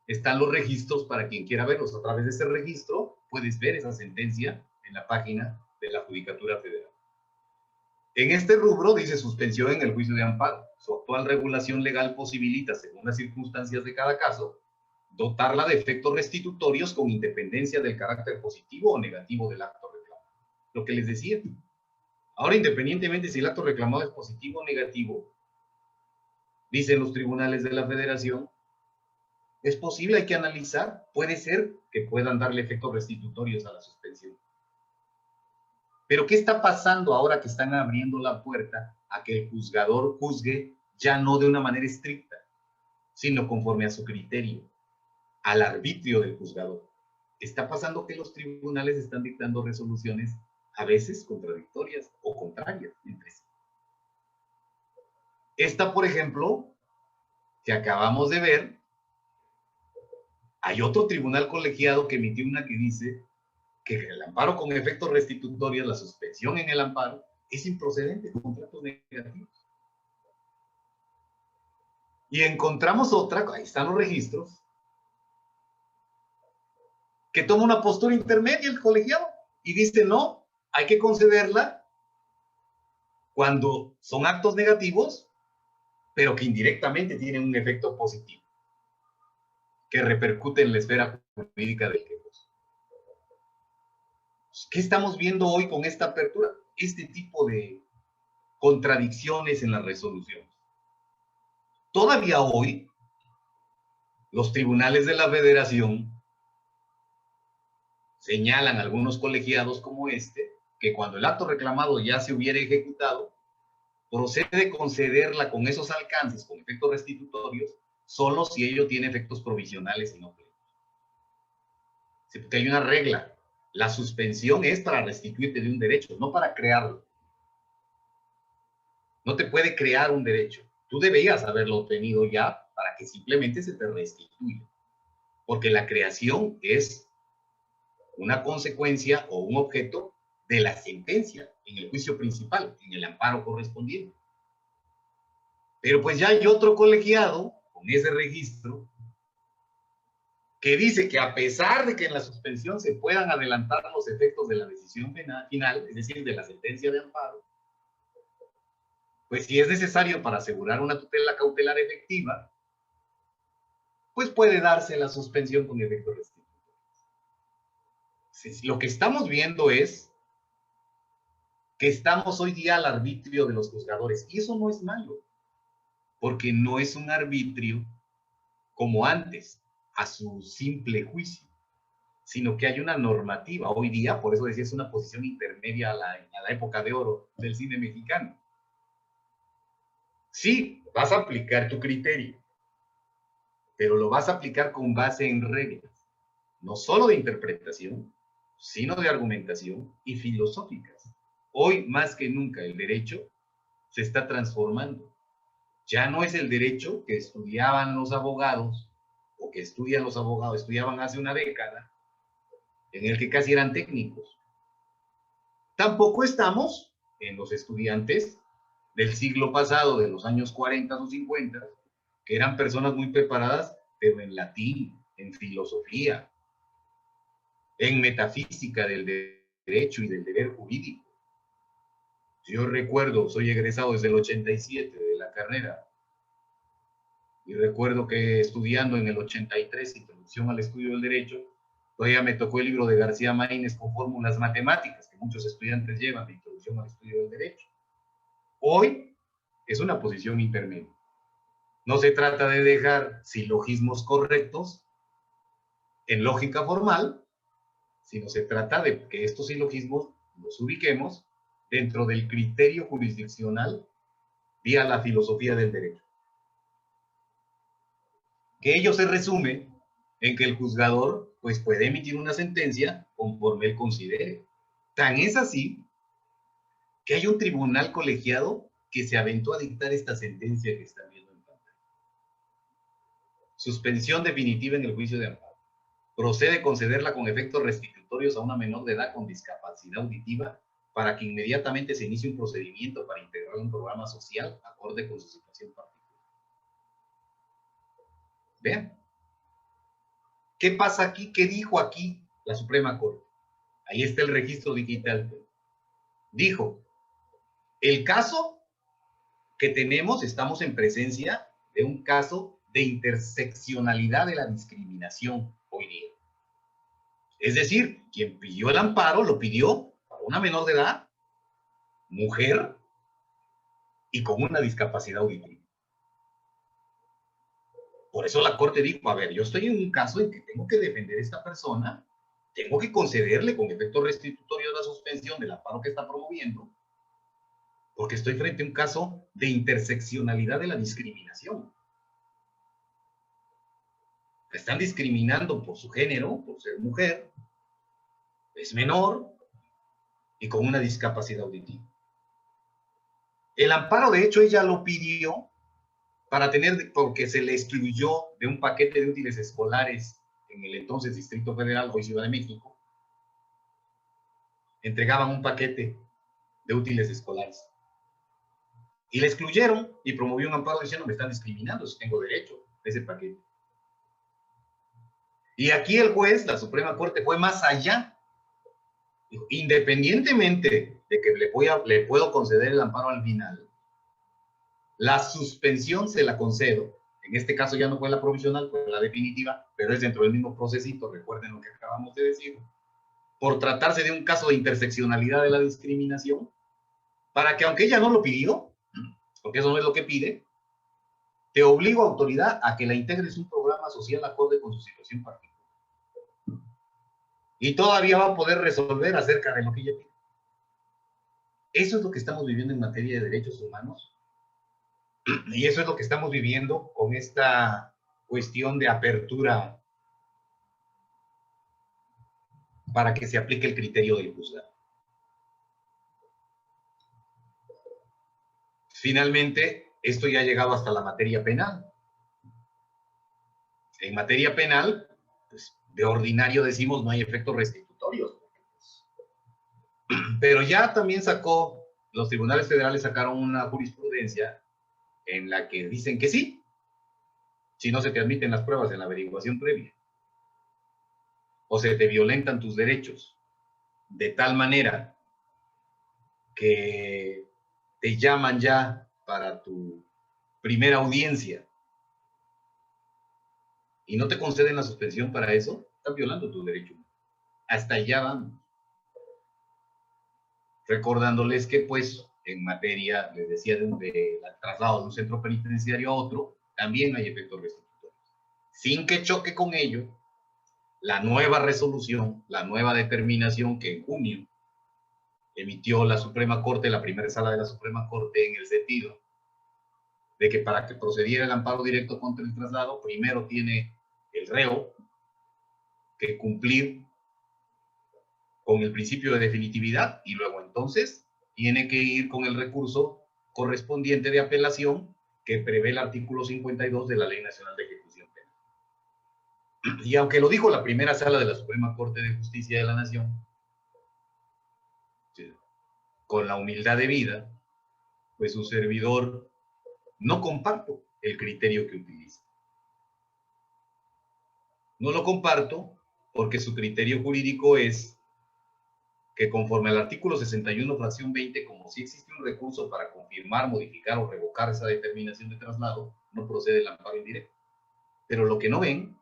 Están los registros para quien quiera verlos. A través de ese registro puedes ver esa sentencia en la página de la Judicatura Federal. En este rubro dice suspensión en el juicio de amparo. Su actual regulación legal posibilita, según las circunstancias de cada caso, dotarla de efectos restitutorios con independencia del carácter positivo o negativo del acto reclamado. Lo que les decía. Ahora, independientemente si el acto reclamado es positivo o negativo, dicen los tribunales de la Federación, es posible, hay que analizar, puede ser que puedan darle efectos restitutorios a la suspensión. Pero ¿qué está pasando ahora que están abriendo la puerta a que el juzgador juzgue ya no de una manera estricta, sino conforme a su criterio, al arbitrio del juzgador? Está pasando que los tribunales están dictando resoluciones a veces contradictorias o contrarias entre sí. Esta, por ejemplo, que acabamos de ver, hay otro tribunal colegiado que emitió una que dice que el amparo con efectos restitutorios, la suspensión en el amparo, es improcedente con contratos negativos. Y encontramos otra, ahí están los registros, que toma una postura intermedia el colegiado y dice, no, hay que concederla cuando son actos negativos, pero que indirectamente tienen un efecto positivo, que repercute en la esfera jurídica del quejoso. ¿Qué estamos viendo hoy con esta apertura? Este tipo de contradicciones en las resoluciones. Todavía hoy, los tribunales de la Federación señalan a algunos colegiados como este, que cuando el acto reclamado ya se hubiera ejecutado, procede concederla con esos alcances, con efectos restitutorios, solo si ello tiene efectos provisionales y no plenos. Sí, porque hay una regla. La suspensión es para restituirte de un derecho, no para crearlo. No te puede crear un derecho. Tú debías haberlo obtenido ya para que simplemente se te restituya. porque la creación es una consecuencia o un objeto de la sentencia en el juicio principal, en el amparo correspondiente. Pero pues ya hay otro colegiado con ese registro que dice que a pesar de que en la suspensión se puedan adelantar los efectos de la decisión final, es decir, de la sentencia de amparo, pues si es necesario para asegurar una tutela cautelar efectiva, pues puede darse la suspensión con efecto restitutorio. Lo que estamos viendo es que estamos hoy día al arbitrio de los juzgadores, y eso no es malo, porque no es un arbitrio como antes, a su simple juicio, sino que hay una normativa hoy día, por eso decía, es una posición intermedia a la época de oro del cine mexicano. Sí, vas a aplicar tu criterio, pero lo vas a aplicar con base en reglas, no solo de interpretación, sino de argumentación y filosóficas. Hoy, más que nunca, el derecho se está transformando. Ya no es el derecho que estudiaban los abogados, o que estudian los abogados, estudiaban hace una década, en el que casi eran técnicos. Tampoco estamos en los estudiantes del siglo pasado, de los años 40 o 50, que eran personas muy preparadas, pero en latín, en filosofía, en metafísica del derecho y del deber jurídico. Yo recuerdo, soy egresado desde el 87 de la carrera, y recuerdo que estudiando en el 83, Introducción al Estudio del Derecho, todavía me tocó el libro de García Maínez con fórmulas matemáticas que muchos estudiantes llevan de Introducción al Estudio del Derecho. Hoy es una posición intermedia. No se trata de dejar silogismos correctos en lógica formal, sino se trata de que estos silogismos los ubiquemos dentro del criterio jurisdiccional vía la filosofía del derecho. Que ello se resume en que el juzgador pues puede emitir una sentencia conforme él considere. Tan es así que hay un tribunal colegiado que se aventó a dictar esta sentencia que están viendo en pantalla. Suspensión definitiva en el juicio de amparo. Procede concederla con efectos restitutorios a una menor de edad con discapacidad auditiva para que inmediatamente se inicie un procedimiento para integrar un programa social acorde con su situación particular. Vean. ¿Qué pasa aquí? ¿Qué dijo aquí la Suprema Corte? Ahí está el registro digital. Dijo, el caso que tenemos, estamos en presencia de un caso de interseccionalidad de la discriminación hoy día. Es decir, quien pidió el amparo lo pidió para una menor de edad, mujer y con una discapacidad auditiva. Por eso la Corte dijo, a ver, yo estoy en un caso en que tengo que defender a esta persona, tengo que concederle con efecto restitutorio la suspensión del amparo que está promoviendo, porque estoy frente a un caso de interseccionalidad de la discriminación. La están discriminando por su género, por ser mujer, es menor y con una discapacidad auditiva. El amparo, de hecho, ella lo pidió para tener, porque se le excluyó de un paquete de útiles escolares en el entonces Distrito Federal, hoy Ciudad de México. Entregaban un paquete de útiles escolares. Y la excluyeron y promovió un amparo diciendo, me están discriminando, si tengo derecho a ese paquete. Y aquí el juez, la Suprema Corte, fue más allá. Dijo, independientemente de que le puedo conceder el amparo al final, la suspensión se la concedo. En este caso ya no fue la provisional, fue la definitiva, pero es dentro del mismo procesito, recuerden lo que acabamos de decir, por tratarse de un caso de interseccionalidad de la discriminación, para que aunque ella no lo pidió, porque eso no es lo que pide, te obligo, autoridad, a que la integres un programa social acorde con su situación particular. Y todavía va a poder resolver acerca de lo que ella pide. Eso es lo que estamos viviendo en materia de derechos humanos. Y eso es lo que estamos viviendo con esta cuestión de apertura para que se aplique el criterio del juzgado. Finalmente, esto ya ha llegado hasta la materia penal. En materia penal, pues, de ordinario decimos no hay efectos restitutorios. Pero ya también los tribunales federales sacaron una jurisprudencia en la que dicen que sí, si no se te admiten las pruebas en la averiguación previa, o se te violentan tus derechos, de tal manera que te llaman ya para tu primera audiencia y no te conceden la suspensión para eso, están violando tu derecho. Hasta allá vamos. Recordándoles que, pues, en materia, les decía, de traslado de un centro penitenciario a otro, también hay efectos restitutorios. Sin que choque con ello la nueva resolución, la nueva determinación que en junio emitió la Suprema Corte, la primera sala de la Suprema Corte, en el sentido de que para que procediera el amparo directo contra el traslado, primero tiene el reo que cumplir con el principio de definitividad y luego entonces tiene que ir con el recurso correspondiente de apelación que prevé el artículo 52 de la Ley Nacional de Ejecución Penal. Y aunque lo dijo la primera sala de la Suprema Corte de Justicia de la Nación, con la humildad de vida, pues su servidor no comparto el criterio que utiliza. No lo comparto porque su criterio jurídico es que conforme al artículo 61, fracción 20, como si existe un recurso para confirmar, modificar o revocar esa determinación de traslado, no procede el amparo indirecto. Pero lo que no ven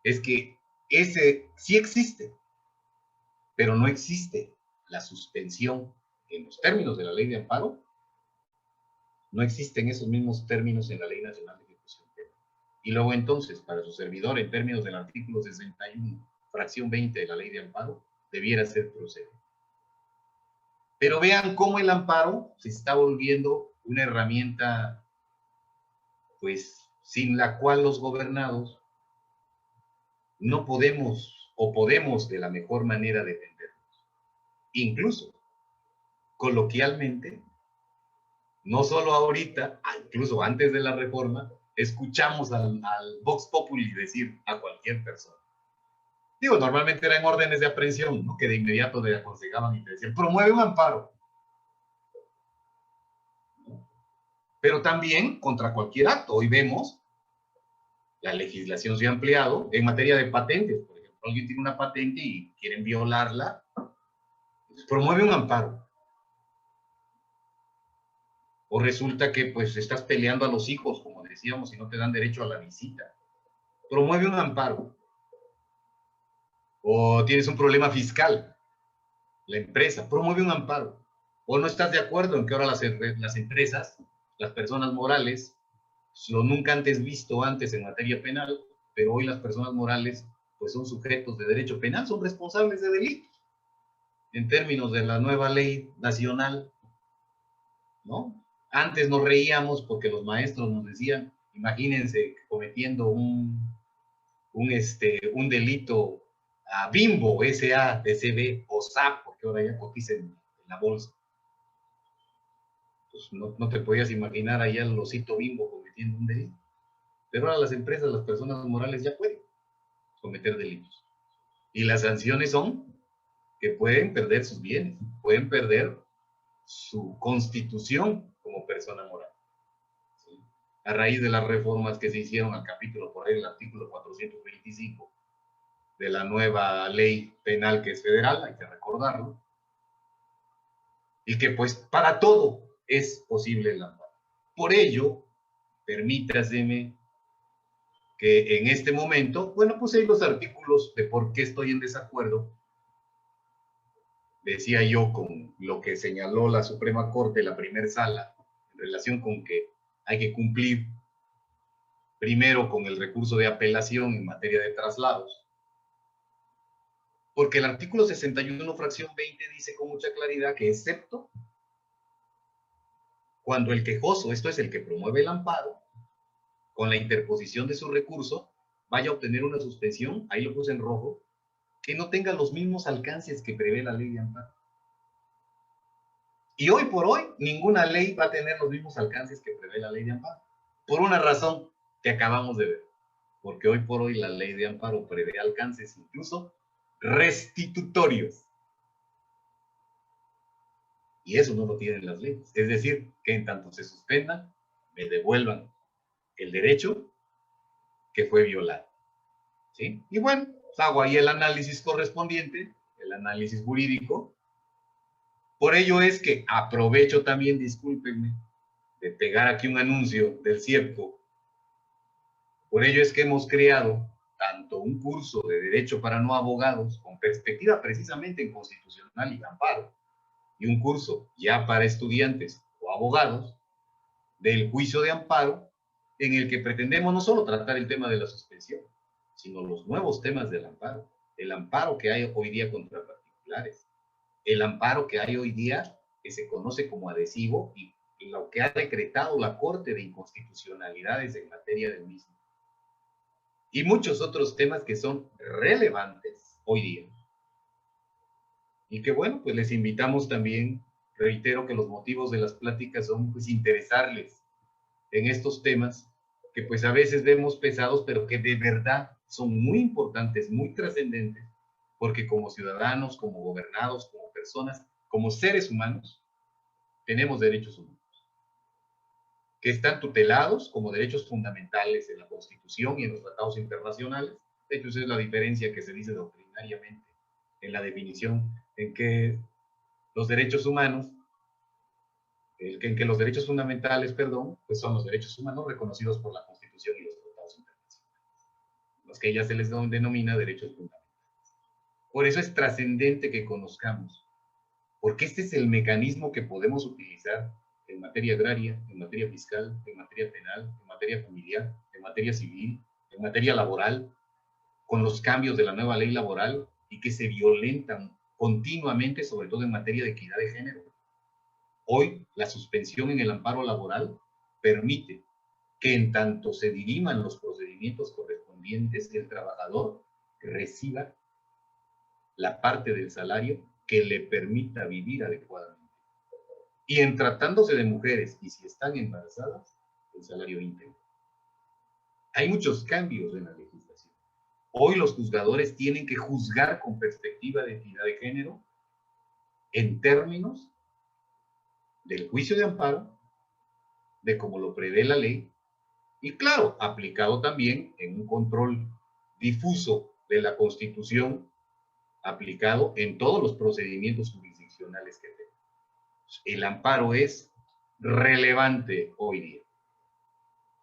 es que ese sí existe, pero no existe la suspensión en los términos de la ley de amparo, no existen esos mismos términos en la Ley Nacional de Ejecución Penal. Y luego entonces, para su servidor, en términos del artículo 61, fracción 20 de la ley de amparo, debiera ser procedente. Pero vean cómo el amparo se está volviendo una herramienta, pues, sin la cual los gobernados no podemos o podemos de la mejor manera defendernos. Incluso, coloquialmente, no solo ahorita, incluso antes de la reforma, escuchamos al Vox Populi decir a cualquier persona. Digo, normalmente eran órdenes de aprehensión, ¿no? Que de inmediato le aconsejaban y te decían, promueve un amparo. Pero también contra cualquier acto. Hoy vemos, la legislación se ha ampliado en materia de patentes. Por ejemplo, alguien tiene una patente y quieren violarla, pues promueve un amparo. O resulta que pues estás peleando a los hijos, como decíamos, y no te dan derecho a la visita. Promueve un amparo. O tienes un problema fiscal, la empresa, promueve un amparo. O no estás de acuerdo en que ahora las empresas, las personas morales, lo nunca antes visto antes en materia penal, pero hoy las personas morales pues son sujetos de derecho penal, son responsables de delitos, en términos de la nueva ley nacional, ¿no? Antes nos reíamos porque los maestros nos decían, imagínense cometiendo un delito a Bimbo, SA, DCB o SAP, porque ahora ya cotiza en la bolsa. Pues no te podías imaginar allá el osito Bimbo cometiendo un delito. Pero ahora las empresas, las personas morales ya pueden cometer delitos. Y las sanciones son que pueden perder sus bienes, pueden perder su constitución como persona moral. ¿Sí? A raíz de las reformas que se hicieron al capítulo, por ahí el artículo 425 de la nueva ley penal que es federal, hay que recordarlo, y que pues para todo es posible el amparo. Por ello, permítaseme que en este momento, bueno, puse ahí los artículos de por qué estoy en desacuerdo. Decía yo con lo que señaló la Suprema Corte, la primera sala, en relación con que hay que cumplir primero con el recurso de apelación en materia de traslados. Porque el artículo 61, fracción 20, dice con mucha claridad que excepto cuando el quejoso, esto es el que promueve el amparo, con la interposición de su recurso, vaya a obtener una suspensión, ahí lo puse en rojo, que no tenga los mismos alcances que prevé la ley de amparo. Y hoy por hoy, ninguna ley va a tener los mismos alcances que prevé la ley de amparo. Por una razón que acabamos de ver. porque hoy por hoy la ley de amparo prevé alcances incluso restitutorios. Y eso no lo tienen las leyes. Es decir, que en tanto se suspenda, me devuelvan el derecho que fue violado. ¿Sí? Y bueno, hago ahí el análisis correspondiente, el análisis jurídico. Por ello es que aprovecho también, discúlpenme, de pegar aquí un anuncio del CIEPCO. Por ello es que hemos creado tanto un curso de Derecho para no abogados, con perspectiva precisamente en constitucional y amparo, y un curso ya para estudiantes o abogados del juicio de amparo, en el que pretendemos no solo tratar el tema de la suspensión, sino los nuevos temas del amparo. El amparo que hay hoy día contra particulares, el amparo que hay hoy día que se conoce como adhesivo y lo que ha decretado la Corte de Inconstitucionalidades en materia del mismo. Y muchos otros temas que son relevantes hoy día. Y que bueno, pues les invitamos también, reitero que los motivos de las pláticas son pues interesarles en estos temas que pues a veces vemos pesados, pero que de verdad son muy importantes, muy trascendentes, porque como ciudadanos, como gobernados, como personas, como seres humanos, tenemos derechos humanos, que están tutelados como derechos fundamentales en la Constitución y en los tratados internacionales. De hecho, esa es la diferencia que se dice doctrinariamente en la definición en que los derechos humanos, en que los derechos fundamentales, perdón, pues son los derechos humanos reconocidos por la Constitución y los tratados internacionales, los que ya se les denomina derechos fundamentales. Por eso es trascendente que conozcamos, porque este es el mecanismo que podemos utilizar en materia agraria, en materia fiscal, en materia penal, en materia familiar, en materia civil, en materia laboral, con los cambios de la nueva ley laboral y que se violentan continuamente, sobre todo en materia de equidad de género. Hoy, la suspensión en el amparo laboral permite que en tanto se diriman los procedimientos correspondientes, el trabajador reciba la parte del salario que le permita vivir adecuadamente. Y en tratándose de mujeres, y si están embarazadas, el salario íntegro. Hay muchos cambios en la legislación. Hoy los juzgadores tienen que juzgar con perspectiva de equidad de género en términos del juicio de amparo, de cómo lo prevé la ley, y claro, aplicado también en un control difuso de la Constitución, aplicado en todos los procedimientos jurisdiccionales que tenemos. El amparo es relevante hoy día.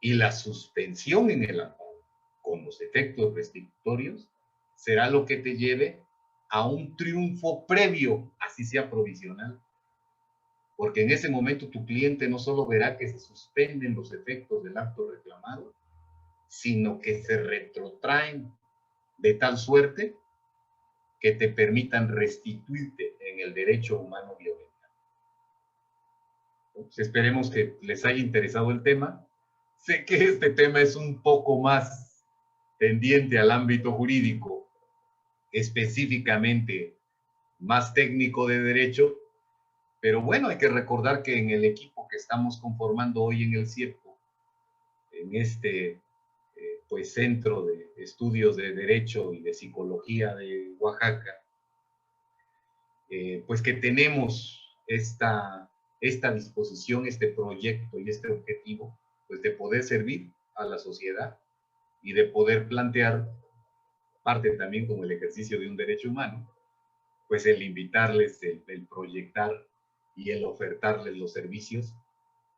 Y la suspensión en el amparo, con los efectos restitutorios, será lo que te lleve a un triunfo previo, así sea provisional. Porque en ese momento tu cliente no solo verá que se suspenden los efectos del acto reclamado, sino que se retrotraen de tal suerte que te permitan restituirte en el derecho humano violento. Pues esperemos que les haya interesado el tema. Sé que este tema es un poco más tendiente al ámbito jurídico, específicamente más técnico de derecho, pero bueno, hay que recordar que en el equipo que estamos conformando hoy en el CIEPCO, en este pues, Centro de Estudios de Derecho y de Psicología de Oaxaca, pues que tenemos esta disposición, este proyecto y este objetivo, pues de poder servir a la sociedad y de poder plantear, parte también como el ejercicio de un derecho humano, pues el invitarles, el proyectar y el ofertarles los servicios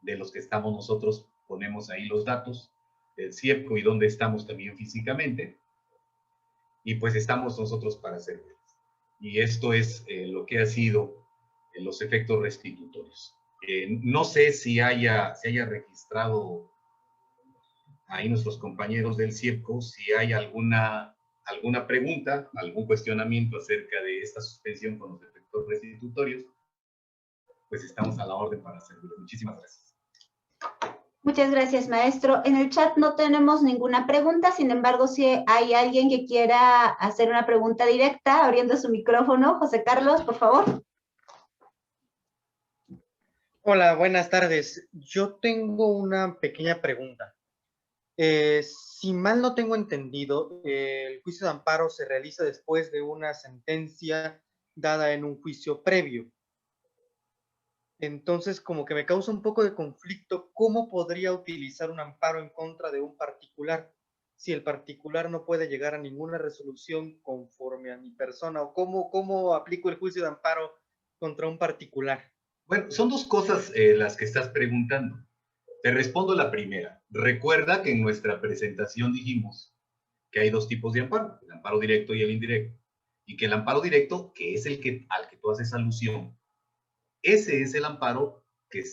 de los que estamos nosotros, ponemos ahí los datos del CIEPCO y dónde estamos también físicamente, y pues estamos nosotros para servir. Y esto es lo que ha sido los efectos restitutorios. No sé si se haya registrado ahí nuestros compañeros del CIEPCO, si hay alguna pregunta, algún cuestionamiento acerca de esta suspensión con los efectos restitutorios, pues estamos a la orden para servir. Muchísimas gracias. Muchas gracias, maestro. En el chat no tenemos ninguna pregunta, sin embargo, si hay alguien que quiera hacer una pregunta directa, abriendo su micrófono. José Carlos, por favor. Hola, buenas tardes. Yo tengo una pequeña pregunta. Si mal no tengo entendido, el juicio de amparo se realiza después de una sentencia dada en un juicio previo. Entonces, como que me causa un poco de conflicto, ¿cómo podría utilizar un amparo en contra de un particular si el particular no puede llegar a ninguna resolución conforme a mi persona? ¿O cómo aplico el juicio de amparo contra un particular? Bueno, son dos cosas las que estás preguntando. Te respondo la primera. Recuerda que en nuestra presentación dijimos que hay dos tipos de amparo, el amparo directo y el indirecto. Y que el amparo directo, que es el que, al que tú haces alusión, ese es el amparo que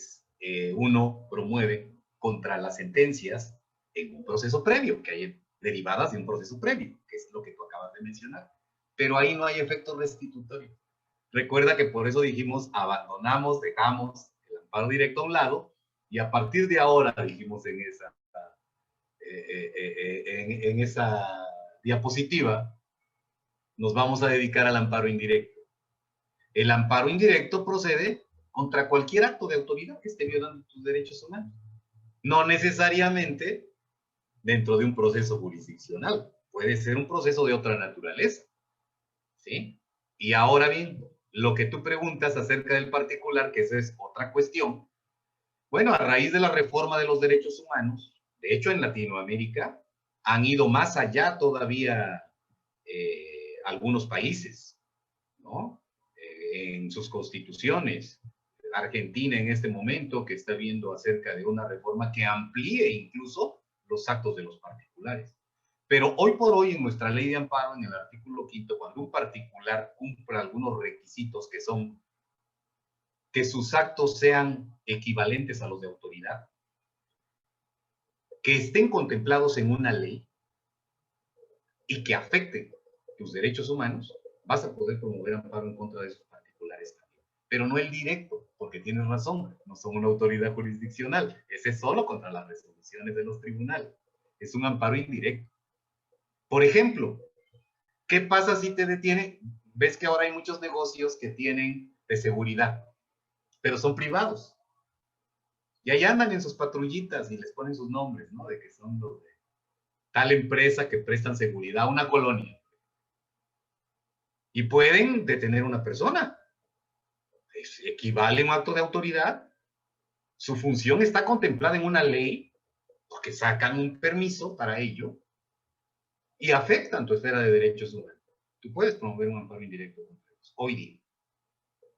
uno promueve contra las sentencias en un proceso previo, que hay derivadas de un proceso previo, que es lo que tú acabas de mencionar. Pero ahí no hay efecto restitutorio. Recuerda que por eso dijimos, abandonamos, dejamos el amparo directo a un lado, y a partir de ahora, dijimos en esa diapositiva, nos vamos a dedicar al amparo indirecto. El amparo indirecto procede contra cualquier acto de autoridad que esté violando tus derechos humanos. No necesariamente dentro de un proceso jurisdiccional. Puede ser un proceso de otra naturaleza. ¿Sí? Y ahora bien, lo que tú preguntas acerca del particular, que esa es otra cuestión, bueno, a raíz de la reforma de los derechos humanos, de hecho en Latinoamérica, han ido más allá todavía algunos países, ¿no? En sus constituciones. Argentina en este momento que está viendo acerca de una reforma que amplíe incluso los actos de los particulares. Pero hoy por hoy en nuestra ley de amparo, en el artículo 5, cuando un particular cumple algunos requisitos que son que sus actos sean equivalentes a los de autoridad, que estén contemplados en una ley y que afecten tus derechos humanos, vas a poder promover amparo en contra de esos particulares también. Pero no el directo, porque tienes razón, no son una autoridad jurisdiccional, ese es solo contra las resoluciones de los tribunales, es un amparo indirecto. Por ejemplo, ¿qué pasa si te detiene? Ves que ahora hay muchos negocios que tienen de seguridad, pero son privados. Y ahí andan en sus patrullitas y les ponen sus nombres, ¿no? De que son los de tal empresa que prestan seguridad a una colonia. Y pueden detener a una persona. Equivale a un acto de autoridad. Su función está contemplada en una ley, porque sacan un permiso para ello y afectan tu esfera de derechos humanos. Tú puedes promover un amparo indirecto contra ellos, hoy día.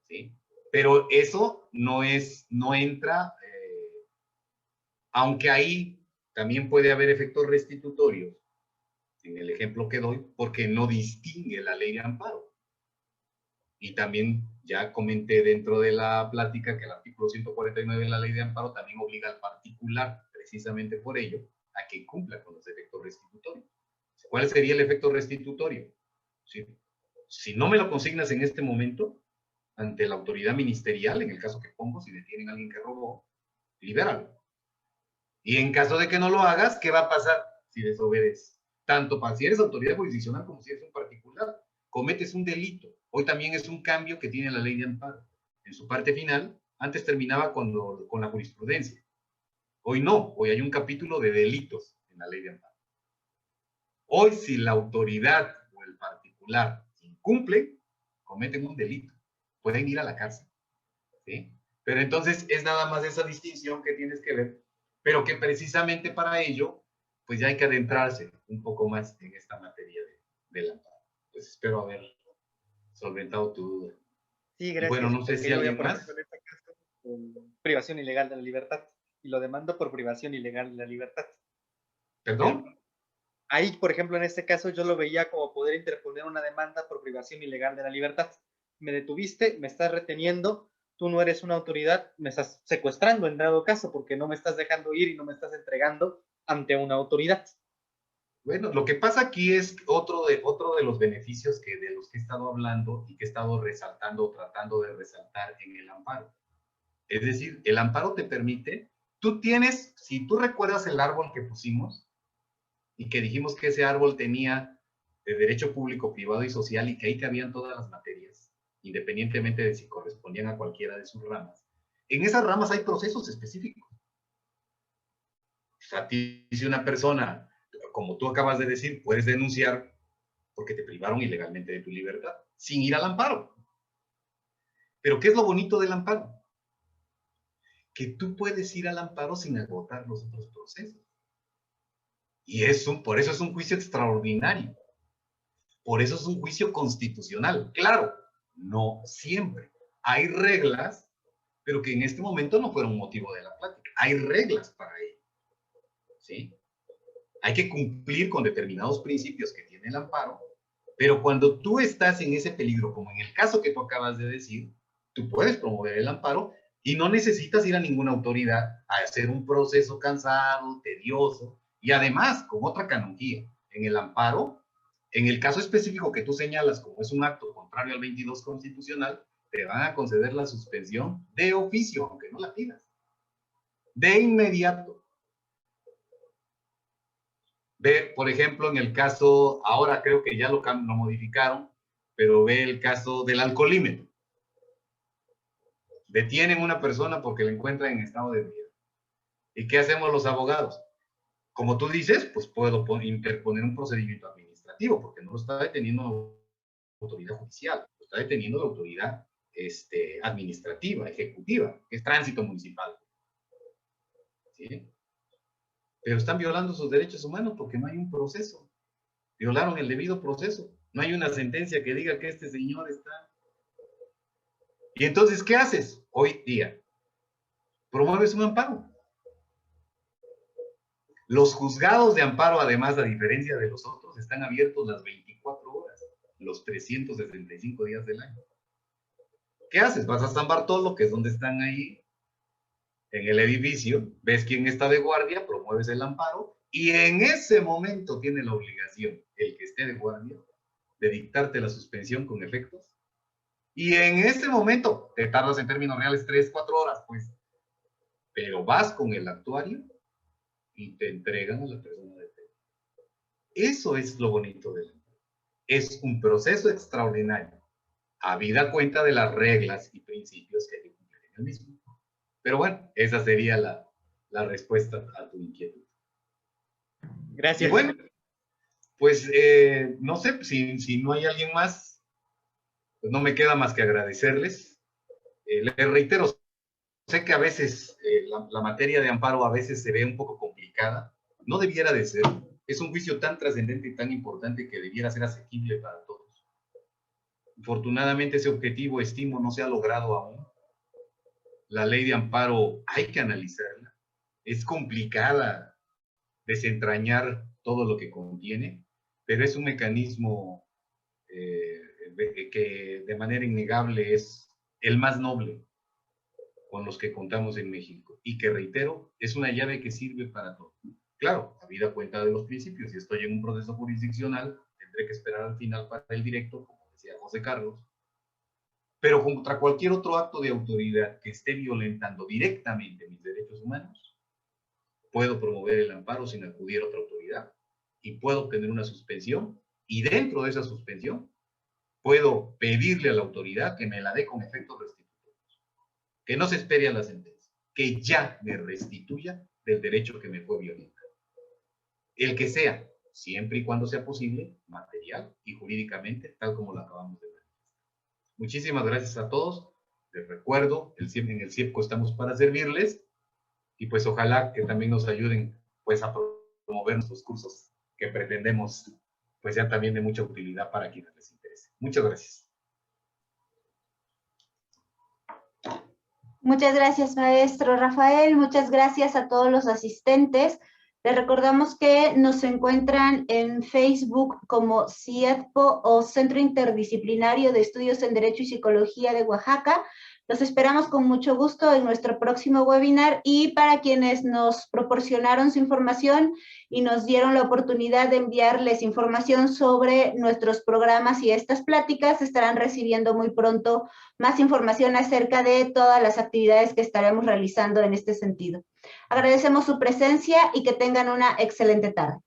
¿Sí? Pero eso no entra, aunque ahí también puede haber efectos restitutorios, en el ejemplo que doy, porque no distingue la ley de amparo. Y también ya comenté dentro de la plática que el artículo 149 de la ley de amparo también obliga al particular, precisamente por ello, a que cumpla con los efectos restitutorios. ¿Cuál sería el efecto restitutorio? Si no me lo consignas en este momento, ante la autoridad ministerial, en el caso que pongo, si detienen a alguien que robó, libéralo. Y en caso de que no lo hagas, ¿qué va a pasar si desobedeces? Tanto para si eres autoridad jurisdiccional como si eres un particular, cometes un delito. Hoy también es un cambio que tiene la ley de amparo. En su parte final, antes terminaba con la jurisprudencia. Hoy no, hoy hay un capítulo de delitos en la ley de amparo. Hoy, si la autoridad o el particular incumple, cometen un delito. Pueden ir a la cárcel. ¿Sí? Pero entonces es nada más esa distinción que tienes que ver, pero que precisamente para ello, pues ya hay que adentrarse un poco más en esta materia del amparo. Pues espero haber solventado tu duda. Sí, Y bueno, gracias. no sé si Yo, alguien por más. ejemplo, en este caso, privación ilegal de la libertad. Y lo demando por privación ilegal de la libertad. ¿Perdón? Ahí, por ejemplo, en este caso, yo lo veía como poder interponer una demanda por privación ilegal de la libertad. Me detuviste, me estás reteniendo, tú no eres una autoridad, me estás secuestrando en dado caso, porque no me estás dejando ir y no me estás entregando ante una autoridad. Bueno, lo que pasa aquí es otro de los beneficios de los que he estado hablando y que he estado resaltando, tratando de resaltar en el amparo. Es decir, el amparo te permite, si tú recuerdas el árbol que pusimos y que dijimos que ese árbol tenía de derecho público, privado y social y que ahí cabían todas las materias, independientemente de si correspondían a cualquiera de sus ramas. En esas ramas hay procesos específicos. A ti, si una persona, como tú acabas de decir, puedes denunciar porque te privaron ilegalmente de tu libertad, sin ir al amparo. Pero ¿qué es lo bonito del amparo? Que tú puedes ir al amparo sin agotar los otros procesos. Y por eso es un juicio extraordinario. Por eso es un juicio constitucional. Claro, no siempre. Hay reglas, pero que en este momento no fueron motivo de la plática. Hay reglas para ello. ¿Sí? Hay que cumplir con determinados principios que tiene el amparo, pero cuando tú estás en ese peligro, como en el caso que tú acabas de decir, tú puedes promover el amparo y no necesitas ir a ninguna autoridad a hacer un proceso cansado, tedioso, y además, con otra canonjía, en el amparo, en el caso específico que tú señalas, como es un acto contrario al 22 constitucional, te van a conceder la suspensión de oficio, aunque no la pidas. De inmediato. Ve, por ejemplo, en el caso, ahora creo que ya lo modificaron, pero ve el caso del alcoholímetro. Detienen a una persona porque la encuentran en estado de ebriedad. ¿Y qué hacemos los abogados? Como tú dices, pues puedo interponer un procedimiento administrativo, porque no lo está deteniendo la autoridad judicial, lo está deteniendo la autoridad administrativa, ejecutiva, que es tránsito municipal. ¿Sí? Pero están violando sus derechos humanos porque no hay un proceso. Violaron el debido proceso. No hay una sentencia que diga que este señor está... Y entonces, ¿qué haces hoy día? Promueves un amparo. Los juzgados de amparo, además, a diferencia de los otros, están abiertos las 24 horas, los 365 días del año. ¿Qué haces? Vas a San Bartolo, que es donde están ahí, en el edificio, ves quién está de guardia, promueves el amparo, y en ese momento tiene la obligación, el que esté de guardia, de dictarte la suspensión con efectos. Y en ese momento, te tardas en términos reales 3, 4 horas, pues. Pero vas con el actuario y te entregan a la persona detenida. Eso es lo bonito del amparo. Es un proceso extraordinario, habida cuenta de las reglas y principios que hay que cumplir en el mismo. Pero bueno, esa sería la respuesta a tu inquietud. Gracias. Y bueno, pues no sé, si no hay alguien más, pues no me queda más que agradecerles. Les reitero, sé que a veces la materia de amparo a veces se ve un poco complicada. No debiera de ser. Es un juicio tan trascendente y tan importante que debiera ser asequible para todos. Afortunadamente ese objetivo, estimo, no se ha logrado aún. La ley de amparo hay que analizarla. Es complicada desentrañar todo lo que contiene, pero es un mecanismo que de manera innegable es el más noble con los que contamos en México y que, reitero, es una llave que sirve para todo. Claro, habida cuenta de los principios, si estoy en un proceso jurisdiccional, tendré que esperar al final para el directo, como decía José Carlos, pero contra cualquier otro acto de autoridad que esté violentando directamente mis derechos humanos, puedo promover el amparo sin acudir a otra autoridad y puedo obtener una suspensión, y dentro de esa suspensión puedo pedirle a la autoridad que me la dé con efectos restitutivos, que no se espere a la sentencia, que ya me restituya del derecho que me fue violentado. El que sea, siempre y cuando sea posible, material y jurídicamente, tal como lo acabamos de ver. Muchísimas gracias a todos. Les recuerdo, en el CIEPCO estamos para servirles y pues ojalá que también nos ayuden pues a promover nuestros cursos que pretendemos pues sean también de mucha utilidad para quienes les interese. Muchas gracias. Muchas gracias, maestro Rafael. Muchas gracias a todos los asistentes. Les recordamos que nos encuentran en Facebook como CIEPCO o Centro Interdisciplinario de Estudios en Derecho y Psicología de Oaxaca. Los esperamos con mucho gusto en nuestro próximo webinar, y para quienes nos proporcionaron su información y nos dieron la oportunidad de enviarles información sobre nuestros programas y estas pláticas, estarán recibiendo muy pronto más información acerca de todas las actividades que estaremos realizando en este sentido. Agradecemos su presencia y que tengan una excelente tarde.